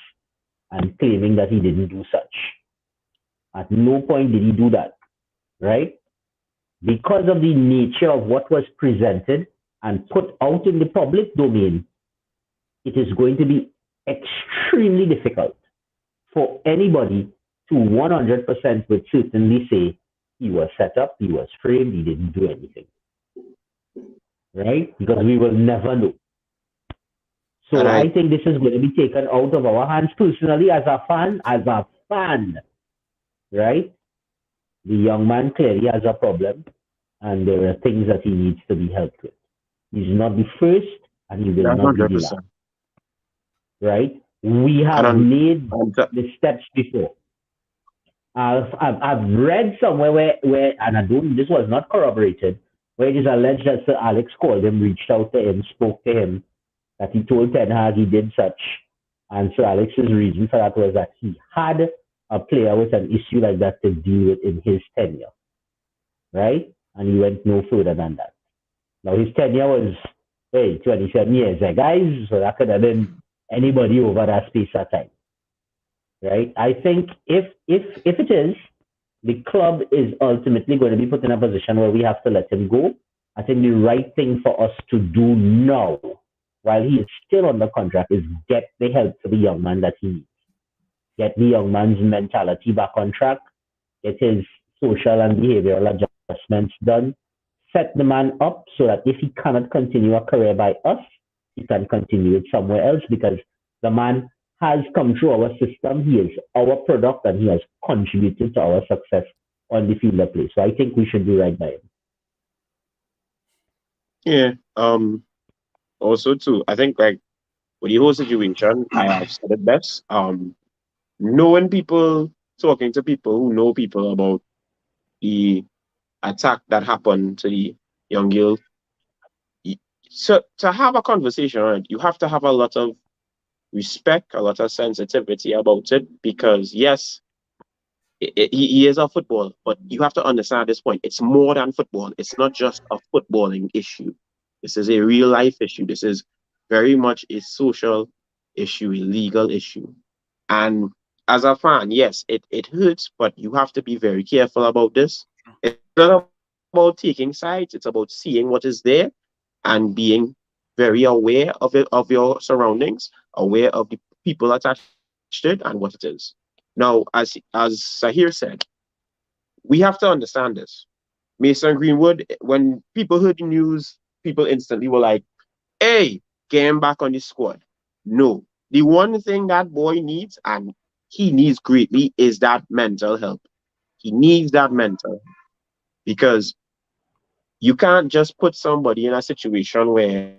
and claiming that he didn't do such? At no point did he do that, right? Because of the nature of what was presented and put out in the public domain, it is going to be extremely difficult for anybody to 100% with certainty say he was set up, he was framed, he didn't do anything. Right? Because we will never know. So I think this is going to be taken out of our hands personally as a fan, right? The young man clearly has a problem and there are things that he needs to be helped with. He's not the first and he will not be the last. Right? We have made the steps before. I've read somewhere where and I don't, this was not corroborated, where it is alleged that Sir Alex called him, reached out to him, spoke to him, that he told Ten Hag he did such. And Sir Alex's reason for that was that he had a player with an issue like that to deal with in his tenure. Right? And he went no further than that. Now his tenure was 27 years, guys, so that could have been anybody over that space of time. Right? I think if it is, the club is ultimately going to be put in a position where we have to let him go. I think the right thing for us to do now, while he is still under contract, is get the help to the young man that he needs. Get the young man's mentality back on track, get his social and behavioral adjustments done, set the man up so that if he cannot continue a career by us, he can continue it somewhere else because the man has come through our system. He is our product and he has contributed to our success on the field of play. So I think we should do right by him. Yeah. Also too, I think like with the whole situation, I have said it best. Knowing people, talking to people who know people about the attack that happened to the young girl. So to have a conversation, right, you have to have a lot of respect, a lot of sensitivity about it because yes, he is a footballer, but you have to understand at this point, it's more than football. It's not just a footballing issue. This is a real life issue. This is very much a social issue, a legal issue. And as a fan, yes, it hurts, but you have to be very careful about this. It's not about taking sides. It's about seeing what is there and being very aware of it, of your surroundings, aware of the people attached to it and what it is. Now, as Sahir said, we have to understand this. Mason Greenwood, when people heard the news, people instantly were like, hey, get him back on the squad. No. The one thing that boy needs, and he needs greatly, is that mental help. He needs that mental. Because you can't just put somebody in a situation where,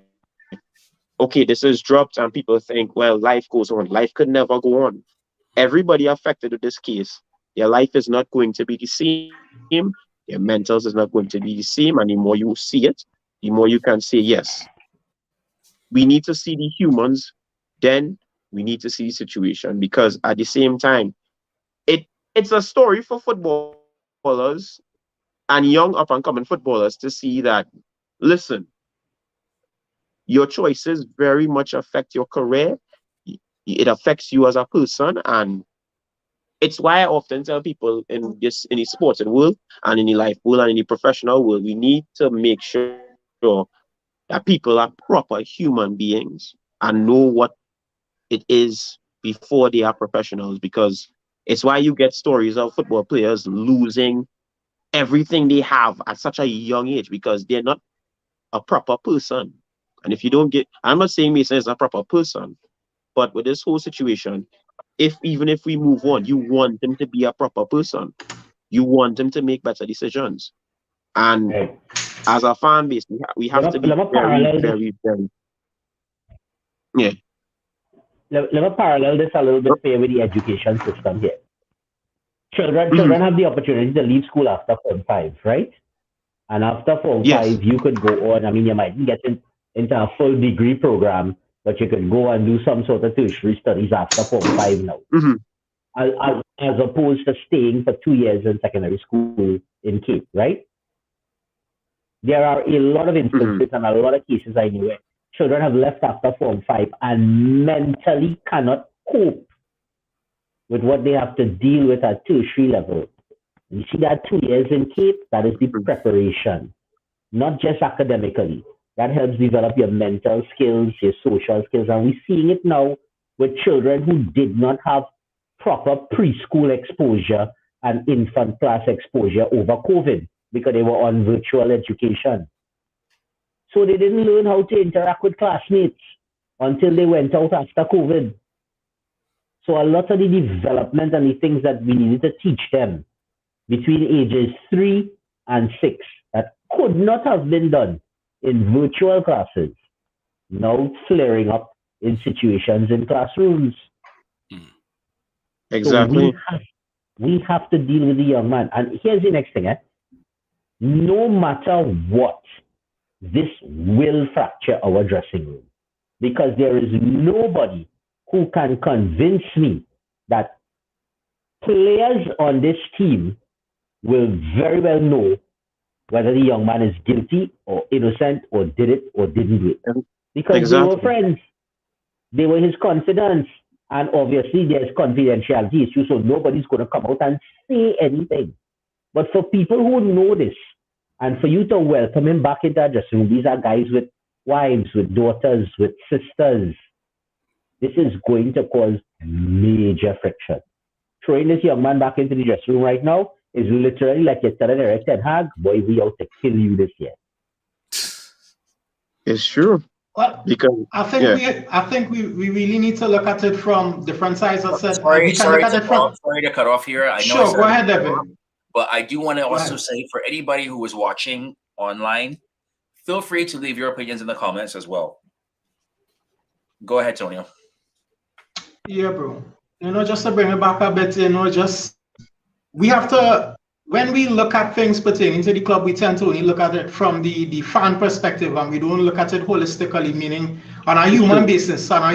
okay, this is dropped and people think, well, life goes on. Life could never go on. Everybody affected with this case, their life is not going to be the same. Their mentals is not going to be the same. And the more you see it, the more you can say, yes, we need to see the humans, then we need to see the situation. Because at the same time, it's a story for footballers and young up-and-coming footballers to see that, listen, your choices very much affect your career. It affects you as a person, and it's why I often tell people in the sports world and in the life world and in the professional world, we need to make sure that people are proper human beings and know what it is before they are professionals, because it's why you get stories of football players losing everything they have at such a young age because they're not a proper person. And if you don't get, I'm not saying Mason is a proper person, but with this whole situation, even if we move on, you want him to be a proper person. You want him to make better decisions. And Right. as a fan base, we have to be very, very, very, yeah. Let me parallel this a little bit fair with the education system here. Children have the opportunity to leave school after Form 5, right? And after Form 5, you could go on. I mean, you might get into a full degree program, but you could go and do some sort of tertiary studies after Form 5 now. As opposed to staying for 2 years in secondary school in Cape, right? There are a lot of instances and a lot of cases I know where children have left after Form 5 and mentally cannot cope with what they have to deal with at tertiary level. You see that 2 years in Cape, that is the preparation, not just academically. That helps develop your mental skills, your social skills. And we're seeing it now with children who did not have proper preschool exposure and infant class exposure over COVID because they were on virtual education. So they didn't learn how to interact with classmates until they went out after COVID. So a lot of the development and the things that we needed to teach them between ages 3 and 6 that could not have been done in virtual classes, now flaring up in situations in classrooms. Exactly. So we have to deal with the young man. And here's the next thing. No matter what, this will fracture our dressing room. Because there is nobody who can convince me that players on this team will very well know whether the young man is guilty or innocent or did it or didn't do it. Because they were friends. They were his confidants. And obviously there's confidentiality issues, so nobody's going to come out and say anything. But for people who know this, and for you to welcome him back into our dressing room, these are guys with wives, with daughters, with sisters. This is going to cause major friction. Throwing this young man back into the dressing room right now is literally like you're telling Eric Ten Hag, boy, we out to kill you this year. It's true. Well, because I think we really need to look at it from different sides. Sorry to cut off here. I know sure, go ahead, Devin. But I do want to also say for anybody who is watching online, feel free to leave your opinions in the comments as well. Go ahead, Tonio. Yeah, bro. Just to bring it back a bit, we have to, when we look at things pertaining to the club, we tend to only look at it from the fan perspective, and we don't look at it holistically, meaning on a human basis, on a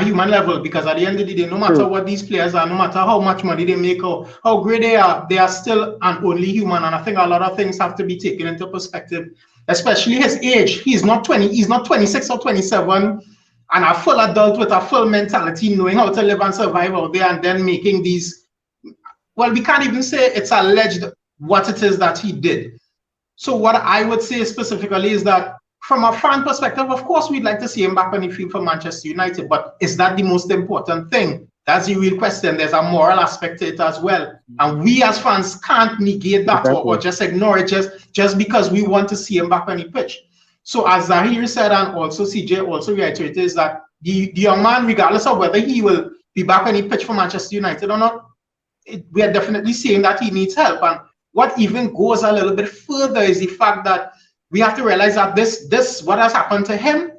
human level, because at the end of the day, no matter what these players are, no matter how much money they make or how great they are still and only human. And I think a lot of things have to be taken into perspective, especially his age. He's not 26 or 27, and a full adult with a full mentality, knowing how to live and survive out there, and then making these. Well, we can't even say it's alleged what it is that he did. So what I would say specifically is that from a fan perspective, of course, we'd like to see him back on the field for Manchester United, but is that the most important thing? That's the real question. There's a moral aspect to it as well. And we as fans can't negate that or just ignore it just because we want to see him back on the pitch. So as Zahir said, and also CJ also reiterated, is that the young man, regardless of whether he will be back on the pitch for Manchester United or not, we are definitely saying that he needs help. And what even goes a little bit further is the fact that we have to realize that this what has happened to him,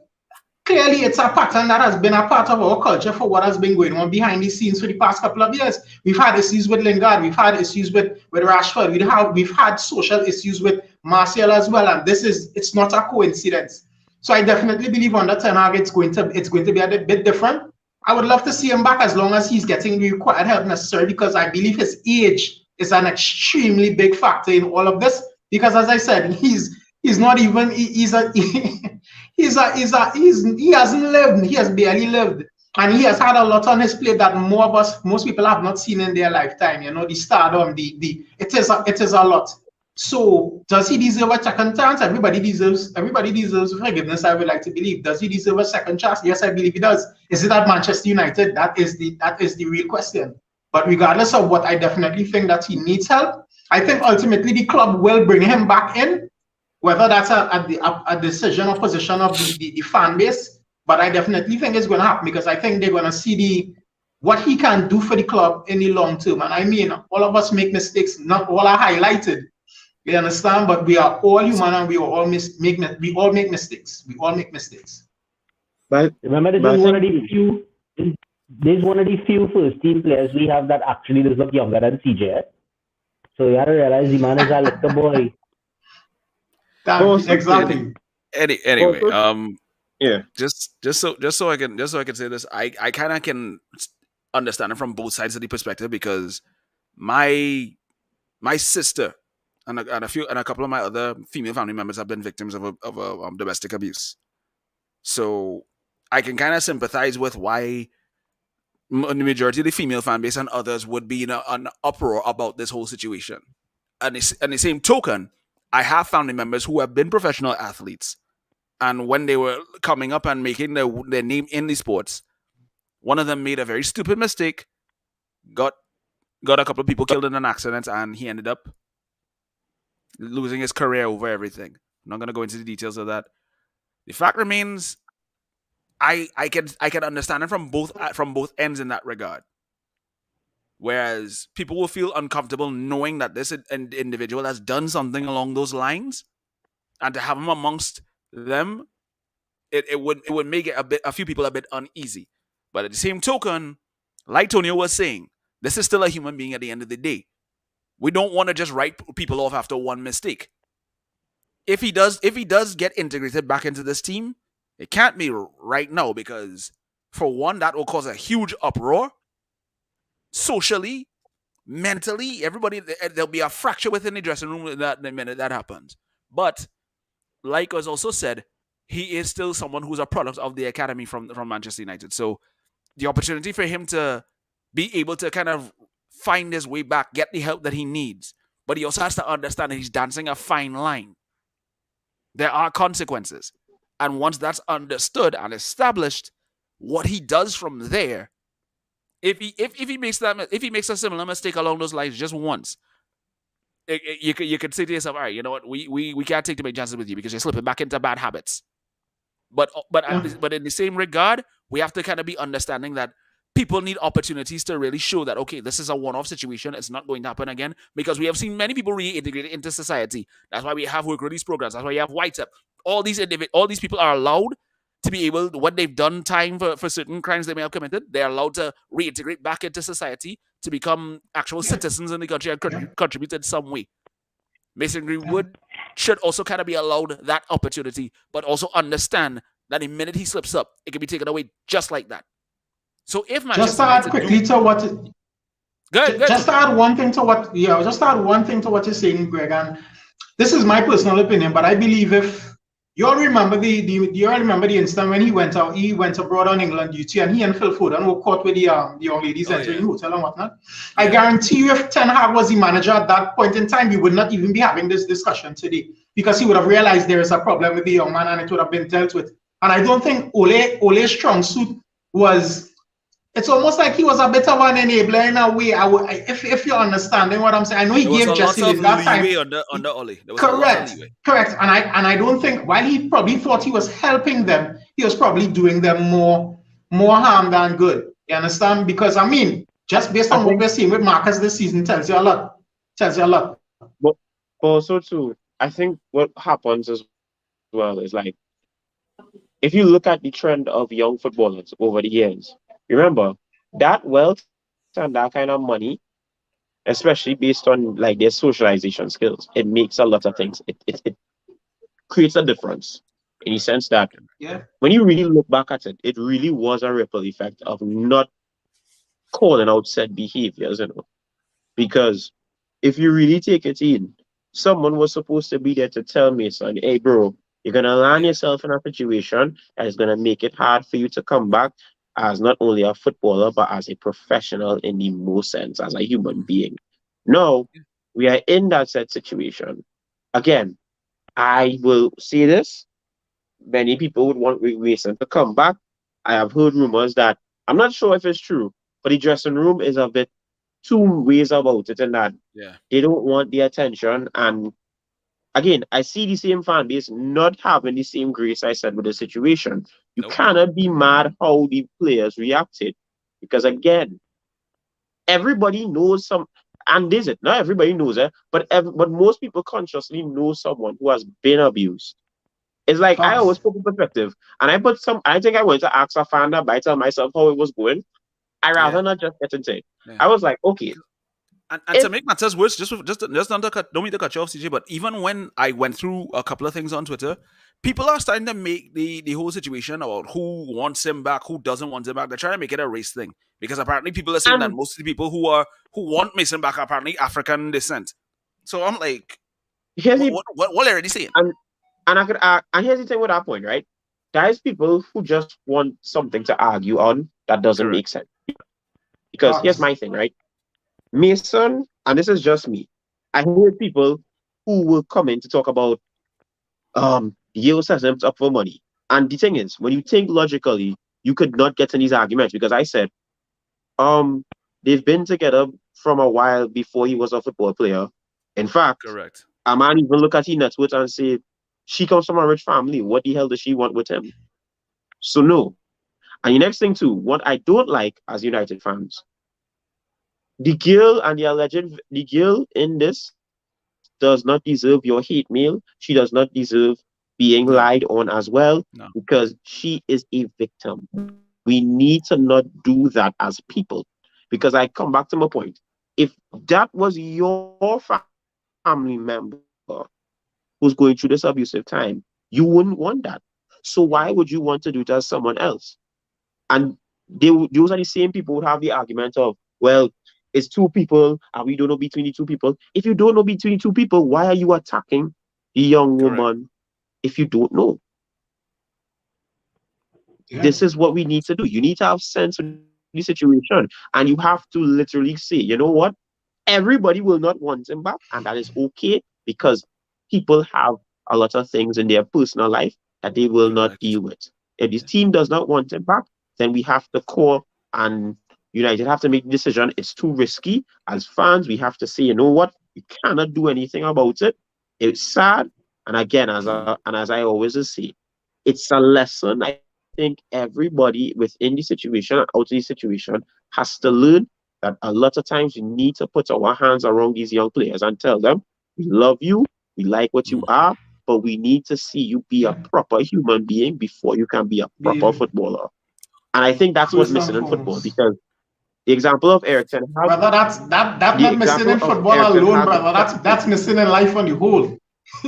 clearly it's a pattern that has been a part of our culture for what has been going on behind the scenes for the past couple of years. We've had issues with Lingard, we've had issues with Rashford, we've had social issues with Martial as well, and it's not a coincidence. So I definitely believe under Ten Hag it's going to be a bit different. I would love to see him back as long as he's getting the required help necessary, because I believe his age is an extremely big factor in all of this. Because as I said, he hasn't lived, he has barely lived, and he has had a lot on his plate that most people have not seen in their lifetime. The stardom, it is a lot. So does he deserve a second chance? Everybody deserves forgiveness, I would like to believe. Does he deserve a second chance? Yes, I believe he does. Is it at Manchester United? That is the real question. But regardless of what, I definitely think that he needs help. I think ultimately the club will bring him back in. whether that's a decision or position of the fan base, but I definitely think it's going to happen because I think they're going to see what he can do for the club in the long term. And I mean, all of us make mistakes, not all are highlighted. You understand? But we are all human and we all make mistakes. We all make mistakes. But remember, this is one of the few. This is one of the few first team players we have that actually does look younger than CJ. So you gotta realize the man is a little boy. Exactly. Anyway, yeah. just so I can say this, I kind of can understand it from both sides of the perspective because my sister and a couple of my other female family members have been victims of domestic abuse. So I can kind of sympathize with why the majority of the female fan base and others would be in an uproar about this whole situation. And the same token, I have family members who have been professional athletes, and when they were coming up and making their name in the sports, one of them made a very stupid mistake, got a couple of people killed in an accident, and he ended up losing his career over everything. I'm not going to go into the details of that. The fact remains, I can understand it from both ends in that regard. Whereas people will feel uncomfortable knowing that this individual has done something along those lines, and to have him amongst them, it would make it a few people a bit uneasy. But at the same token, like Tonio was saying, this is still a human being at the end of the day. We don't want to just write people off after one mistake. If he does get integrated back into this team, it can't be right now because, for one, that will cause a huge uproar. Socially, mentally, everybody, there'll be a fracture within the dressing room the minute that happens. But, like was also said, he is still someone who's a product of the academy from Manchester United. So, the opportunity for him to be able to kind of find his way back, get the help that he needs. But he also has to understand that he's dancing a fine line. There are consequences. And once that's understood and established, what he does from there, if he makes a similar mistake along those lines just once, you could say to yourself, all right, you know what, we can't take too many chances with you because you're slipping back into bad habits. But in the same regard, we have to kind of be understanding that people need opportunities to really show that, okay, this is a one-off situation. It's not going to happen again, because we have seen many people reintegrated into society. That's why we have work release programs. That's why you have White Up. All these people are allowed to be able, when they've done time for certain crimes they may have committed, they're allowed to reintegrate back into society to become actual citizens in the country and contribute in some way. Mason Greenwood should also kind of be allowed that opportunity, but also understand that the minute he slips up, it can be taken away just like that. So if Manchester just to add quickly to what, just to add one thing to what, just to add one thing to what you're saying, Greg, and this is my personal opinion, but I believe if you all remember the instant when he went abroad on England duty, and he and Phil Foden were caught with the young ladies entering the hotel and whatnot. Yeah. I guarantee you, if Ten Hag was the manager at that point in time, we would not even be having this discussion today, because he would have realized there is a problem with the young man and it would have been dealt with. And I don't think Ole's strong suit was. It's almost like he was a bit of an enabler in a way. If you're understanding what I'm saying, I know he gave Jesse Lingard that time. Under Ole. Correct. And I don't think, while he probably thought he was helping them, he was probably doing them more harm than good. You understand? Because I mean, just based on what we're seeing with Marcus this season tells you a lot. But also too, I think what happens as well is, like, if you look at the trend of young footballers over the years, remember that wealth and that kind of money, especially based on like their socialization skills, it makes a lot of things. It creates a difference in the sense that when you really look back at it, it really was a ripple effect of not calling out said behaviors, because if you really take it in, someone was supposed to be there to tell Mason, hey bro, you're gonna land yourself in a situation that is gonna make it hard for you to come back as not only a footballer, but as a professional in the most sense, as a human being. No, we are in that said situation. Again, I will say this, many people would want Mason to come back. I have heard rumors that, I'm not sure if it's true, but the dressing room is a bit two ways about it, in that they don't want the attention, and again, I see the same fan base not having the same grace I said with the situation. You Nope. cannot be mad how the players reacted. Because again, everybody knows some, and this it, not everybody knows it, but most people consciously know someone who has been abused. It's like I always Facts. put in perspective, and I think I went to ask a fan that by tell myself how it was going. I rather Yeah. not just get into it. Yeah. I was like, okay, And if to make matters worse, just not to cut, don't mean to cut you off, CJ, but even when I went through a couple of things on Twitter, people are starting to make the whole situation about who wants him back, who doesn't want him back. They're trying to make it a race thing because apparently people are saying that and most of the people who want Mason back are apparently African descent. So I'm like, here's the what are they saying? and and I could and here's the thing with that point, right? There's people who just want something to argue on that doesn't Correct. make sense. Because here's Facts. my thing, right? Mason, and this is just me. I hear people who will come in to talk about Yale says him up for money. And the thing is, when you think logically, you could not get in these arguments because I said, they've been together from a while before he was a football player. In fact, Correct. a man even look at his net worth and say, she comes from a rich family. What the hell does she want with him? So no. And the next thing too, what I don't like as United fans, the girl in this does not deserve your hate mail. She does not deserve being No. lied on as well No. because she is a victim. We need to not do that as people. Because I come back to my point. If that was your family member who's going through this abusive time, you wouldn't want that. So why would you want to do it as someone else? And those are the same people who have the argument of, well, it's two people and we don't know between the two people. If you don't know between the two people, why are you attacking the young Correct. woman if you don't know? Yeah. This is what we need to do. You need to have sense of the situation. And you have to literally say, you know what? Everybody will not want him back. And that is okay because people have a lot of things in their personal life that they will not Correct. deal with. If this team does not want him back, then we have to call and United have to make the decision. It's too risky. As fans, we have to say, you know what? We cannot do anything about it. It's sad. And again, as I always say, it's a lesson I think everybody within the situation and out of the situation has to learn that a lot of times we need to put our hands around these young players and tell them, we love you, we like what you are, but we need to see you be a proper human being before you can be a proper Be footballer. And I think that's what's first missing and in football foremost. because the example of Eric Ten Hag, Brother, that the not missing example in of football Eric Ten alone, Hag brother. That's missing in life on the whole.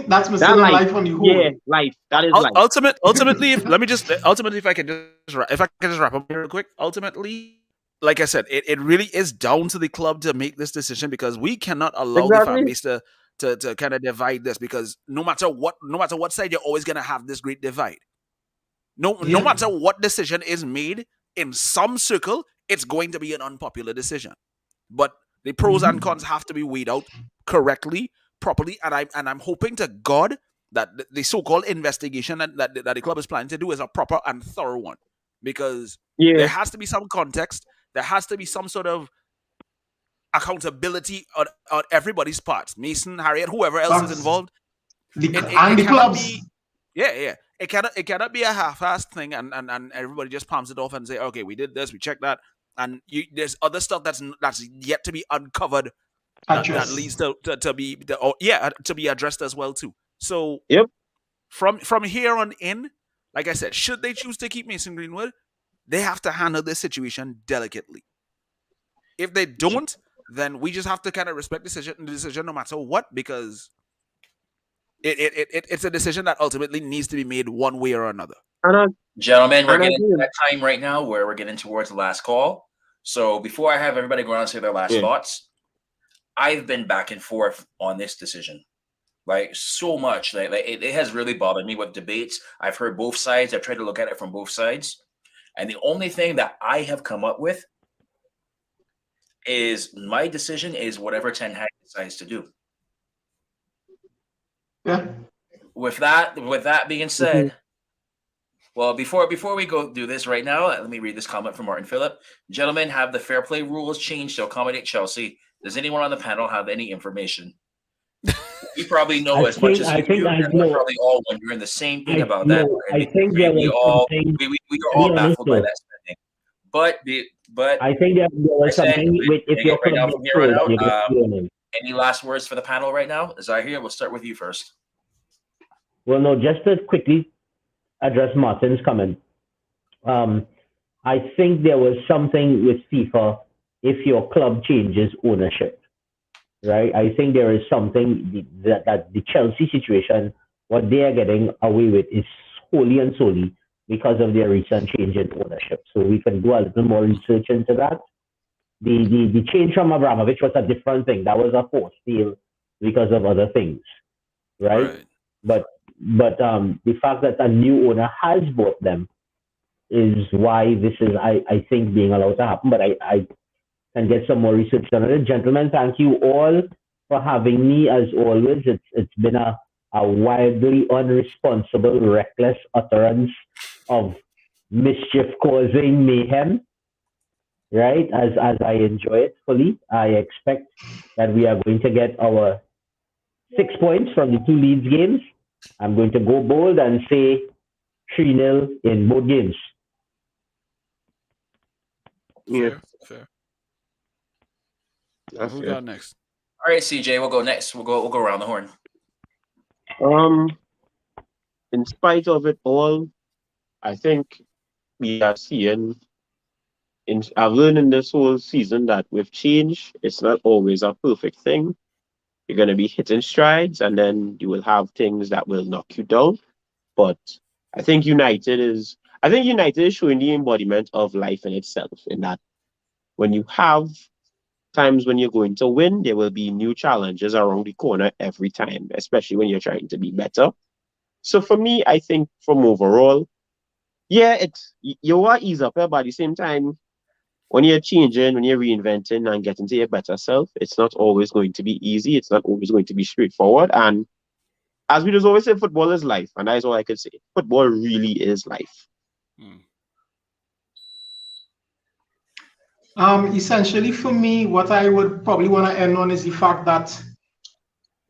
That's missing that in life, life on the whole. yeah, life, that is life. Ultimately, if I can just wrap up here real quick. Ultimately, like I said, it really is down to the club to make this decision because we cannot allow the fan Exactly. base to kind of divide this because no matter what side, you're always gonna have this great divide. No Yeah. matter what decision is made in some circle, it's going to be an unpopular decision. But the pros and cons have to be weighed out correctly, properly, and I'm hoping to God that the so-called investigation that the club is planning to do is a proper and thorough one, because Yeah, there has to be some context, there has to be some sort of accountability on everybody's parts, Mason, Harriet, whoever else is Facts. involved. And the It cannot clubs. be, yeah. It cannot be a half-assed thing, and everybody just palms it off and say, okay, we did this, we checked that, and there's other stuff that's yet to be uncovered that Address. leads to be addressed as well too. So yep. from here on in, like I said, should they choose to keep Mason Greenwood, they have to handle this situation delicately. If they don't, then we just have to kind of respect the decision no matter what, because it's a decision that ultimately needs to be made one way or another. And Gentlemen, we're And getting to again, that time right now where we're getting towards the last call. So before I have everybody go around and say their last Yeah. thoughts, I've been back and forth on this decision. Like so much. Like it has really bothered me with debates. I've heard both sides. I've tried to look at it from both sides. And the only thing that I have come up with is my decision is whatever Ten Hag decides to do. Yeah. With that being said, well, before we go do this right now, let me read this comment from Martin Phillip. Gentlemen, have the fair play rules changed to accommodate Chelsea? Does anyone on the panel have any information? We probably know as much as you do, and we're probably all wondering the same thing about that. I think there was something. We are all baffled by that spending. But I think there was something with if your right club now gets from here on sold, you get out. thrown in. Any last words for the panel right now? Zahir, we'll start with you first. Well, no, just to quickly address Martin's comment. I think there was something with FIFA if your club changes ownership, right? I think there is something that the Chelsea situation, what they are getting away with is wholly and solely because of their recent change in ownership. So we can do a little more research into that. The change from Abramovich was a different thing. That was a forced deal because of other things, right? But the fact that a new owner has bought them is why this is, I think, being allowed to happen. But I can get some more research done on it. Gentlemen, thank you all for having me as always. It's been a wildly unresponsible, reckless utterance of mischief-causing mayhem, right? As I enjoy it fully, I expect that we are going to get our 6 points from the two Leeds games. I'm going to go bold and say 3-0 in both games. Fair. That's Who it. got next? All right, CJ, we'll go next. We'll go around the horn. In spite of it all, I think we are seeing. I've learned in this whole season that with change, it's not always a perfect thing. You're going to be hitting strides, and then you will have things that will knock you down. But I think United is showing the embodiment of life in itself. In that, when you have times when you're going to win, there will be new challenges around the corner every time, especially when you're trying to be better. So for me, I think from overall, yeah, you are ease up, but at the same time, when you're changing, when you're reinventing and getting to your better self, it's not always going to be easy. It's not always going to be straightforward. And as we just always say, football is life. And that is all I could say. Football really is life. Essentially, for me, what I would probably want to end on is the fact that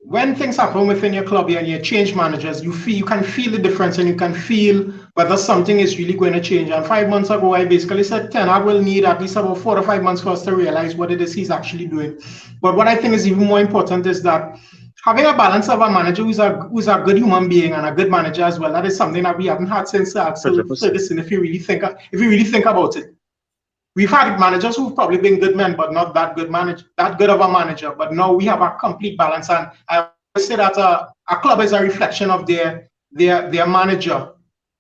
when things happen within your club and you change managers, you can feel the difference and you can feel whether something is really going to change. And 5 months ago, I basically said Ten Hag will need at least about 4 to 5 months for us to realize what it is he's actually doing. But what I think is even more important is that having a balance of a manager who's a good human being and a good manager as well, that is something that we haven't had since Axel Ferguson, if you really think about it. We've had managers who've probably been good men, but not that good of a manager. But now we have a complete balance. And I always say that a club is a reflection of their manager.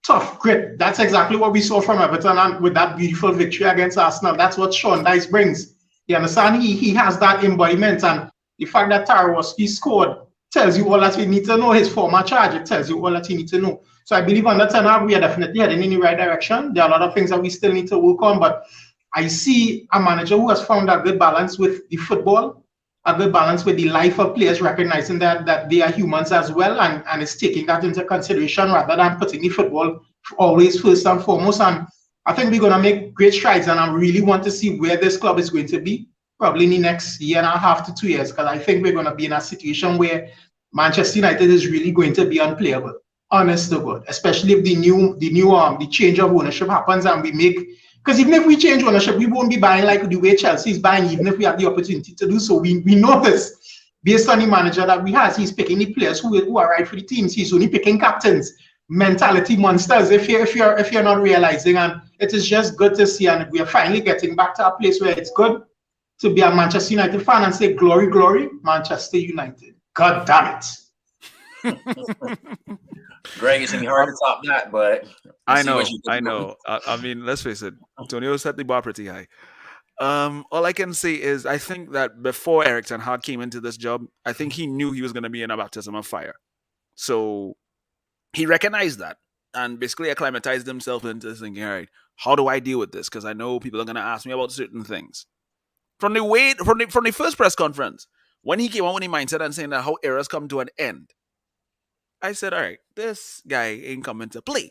Tough grit. That's exactly what we saw from Everton and with that beautiful victory against Arsenal. That's what Sean Dice brings. You understand? He has that embodiment. And the fact that Tarkowski scored tells you all that you need to know. His former charge, it tells you all that you need to know. So I believe under Ten Hag, we are definitely heading in the right direction. There are a lot of things that we still need to work on, but I see a manager who has found a good balance with the football, a good balance with the life of players, recognizing that they are humans as well, and is taking that into consideration rather than putting the football always first and foremost. And I think we're going to make great strides, and I really want to see where this club is going to be, probably in the next year and a half to 2 years, because I think we're going to be in a situation where Manchester United is really going to be unplayable, honest to God, especially if the change of ownership happens and we make. Because even if we change ownership, we won't be buying like the way Chelsea is buying, even if we have the opportunity to do so. We know this based on the manager that we have. He's picking the players who are right for the teams. He's only picking captains, mentality monsters, if you're not realizing. And it is just good to see. And we are finally getting back to a place where it's good to be a Manchester United fan and say, glory, glory, Manchester United. God damn it. Greg, it's going to be hard to top that, but I know. I mean, let's face it, Antonio set the bar pretty high. All I can say is I think that before Erik ten Hag came into this job, I think he knew he was going to be in a baptism of fire. So he recognized that and basically acclimatized himself into thinking, all right, how do I deal with this? Because I know people are going to ask me about certain things. From the first press conference, when he came on with the mindset and saying that how eras come to an end, I said, all right, this guy ain't coming to play.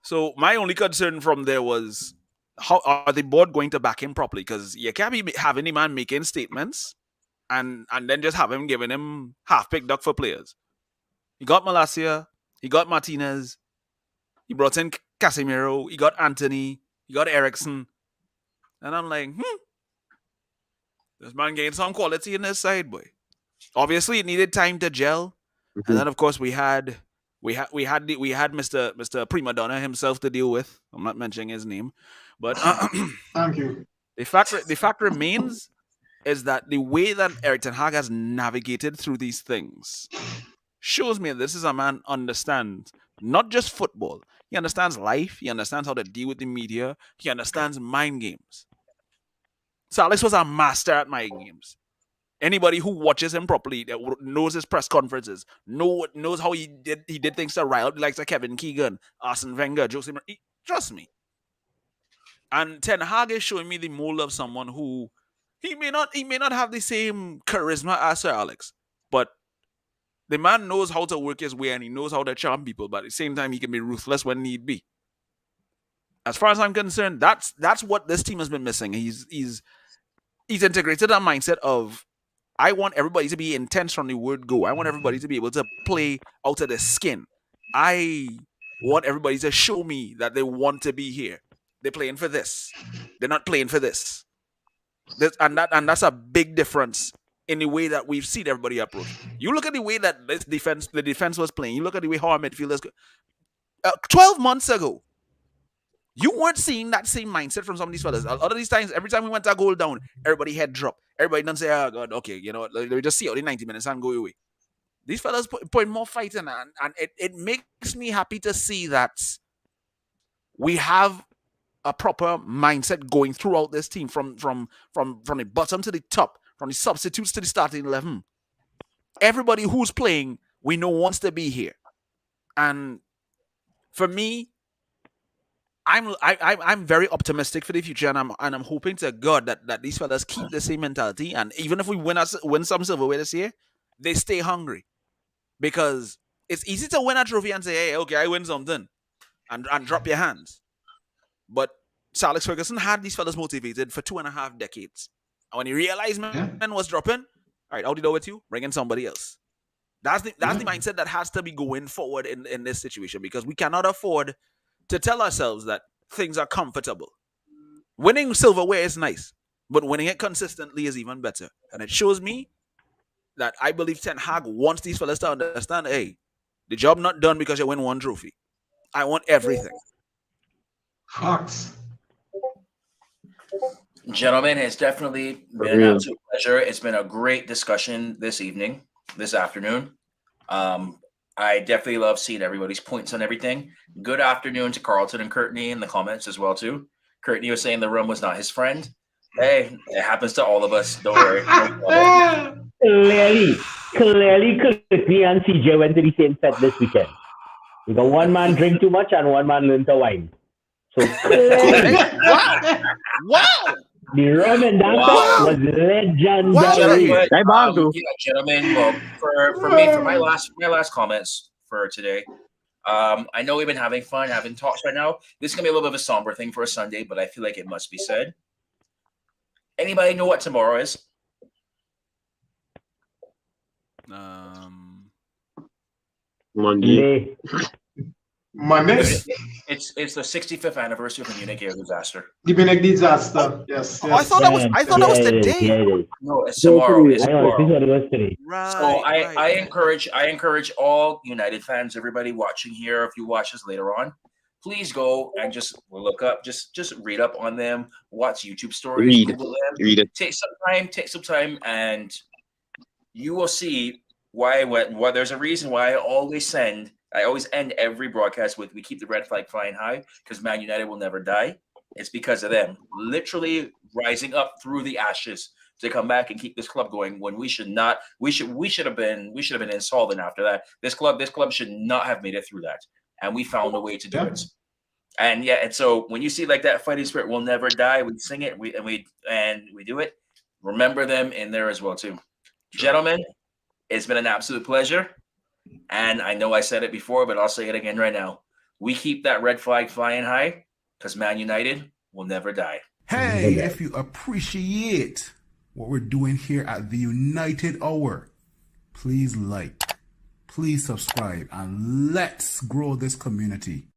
So my only concern from there was, how are the board going to back him properly? Because you can't be having the man making statements and then just have him giving him half-picked duck for players. He got Malacia, he got Martinez, he brought in Casemiro, he got Anthony, he got Ericsson. And I'm like, this man gained some quality in his side, boy. Obviously, it needed time to gel. And then, of course, we had Mr. Prima Donna himself to deal with. I'm not mentioning his name, but Thank you. the fact remains is that the way that Erik ten Hag has navigated through these things shows me this is a man understands not just football. He understands life. He understands how to deal with the media. He understands mind games. So Alex was a master at mind games. Anybody who watches him properly, that knows his press conferences, knows how he did things to rile up the likes of Kevin Keegan, Arsene Wenger, Jose Mourinho. Trust me. And Ten Hag is showing me the mold of someone who he may not have the same charisma as Sir Alex, but the man knows how to work his way and he knows how to charm people, but at the same time he can be ruthless when need be. As far as I'm concerned, that's what this team has been missing. He's integrated a mindset of, I want everybody to be intense from the word go. I want everybody to be able to play out of the skin. I want everybody to show me that they want to be here. They're playing for this. They're not playing for this. And that's a big difference in the way that we've seen everybody approach. You look at the way that the defense was playing. You look at the way how our midfielders 12 months ago, you weren't seeing that same mindset from some of these fellas. A lot of these times, every time we went a goal down, everybody head drop. Everybody done say, oh God, okay, you know what, let me just see out the 90 minutes and go away. These fellas put more fight in, and it makes me happy to see that we have a proper mindset going throughout this team from the bottom to the top, from the substitutes to the starting 11. Everybody who's playing, we know wants to be here. And for me, I'm very optimistic for the future, and I'm hoping to God that these fellas keep the same mentality, and even if we win some silverware this year, they stay hungry, because it's easy to win a trophy and say, hey, okay, I win something, and drop your hands. But Sir Alex Ferguson had these fellas motivated for 2.5 decades, and when he realized man was dropping, all right, out the door with you, bring in somebody else. That's the mindset that has to be going forward in this situation, because we cannot afford to tell ourselves that things are comfortable. Winning silverware is nice, but winning it consistently is even better. And it shows me that I believe Ten Hag wants these fellas to understand, hey, the job not done because you win one trophy. I want everything. Facts. Gentlemen, it's definitely been an absolute pleasure. It's been a great discussion this afternoon. I definitely love seeing everybody's points on everything. Good afternoon to Carlton and Courtney in the comments as well, too. Courtney was saying the room was not his friend. Hey, it happens to all of us. Don't worry. No Clearly, Courtney and CJ went to the same set this weekend. You got one man drink too much and one man learn to wine. So clearly, wow. The rum and dancer was legendary. Gentlemen, well, for me, for my last comments for today, I know we've been having fun, having talks right now. This is gonna be a little bit of a somber thing for a Sunday, but I feel like it must be said. Anybody know what tomorrow is? Monday. Monday. It's the 65th anniversary of the Munich air disaster. The Munich disaster. Yes. Oh, I thought that was today. No, it's tomorrow. It's today. Right, so I encourage all United fans, everybody watching here, if you watch this later on, please go and just look up, just read up on them, watch YouTube stories, Google them, read it. Take some time, and you will see why there's a reason why I always end every broadcast with "We keep the red flag flying high," because Man United will never die. It's because of them literally rising up through the ashes to come back and keep this club going when we should not. We should have been insolvent after that. This club should not have made it through that, and we found a way to do it. And so when you see like that fighting spirit will never die, we sing it, we do it. Remember them in there as well too, gentlemen. It's been an absolute pleasure. And I know I said it before, but I'll say it again right now. We keep that red flag flying high because Man United will never die. Hey, if you appreciate what we're doing here at the United Hour, please like, please subscribe, and let's grow this community.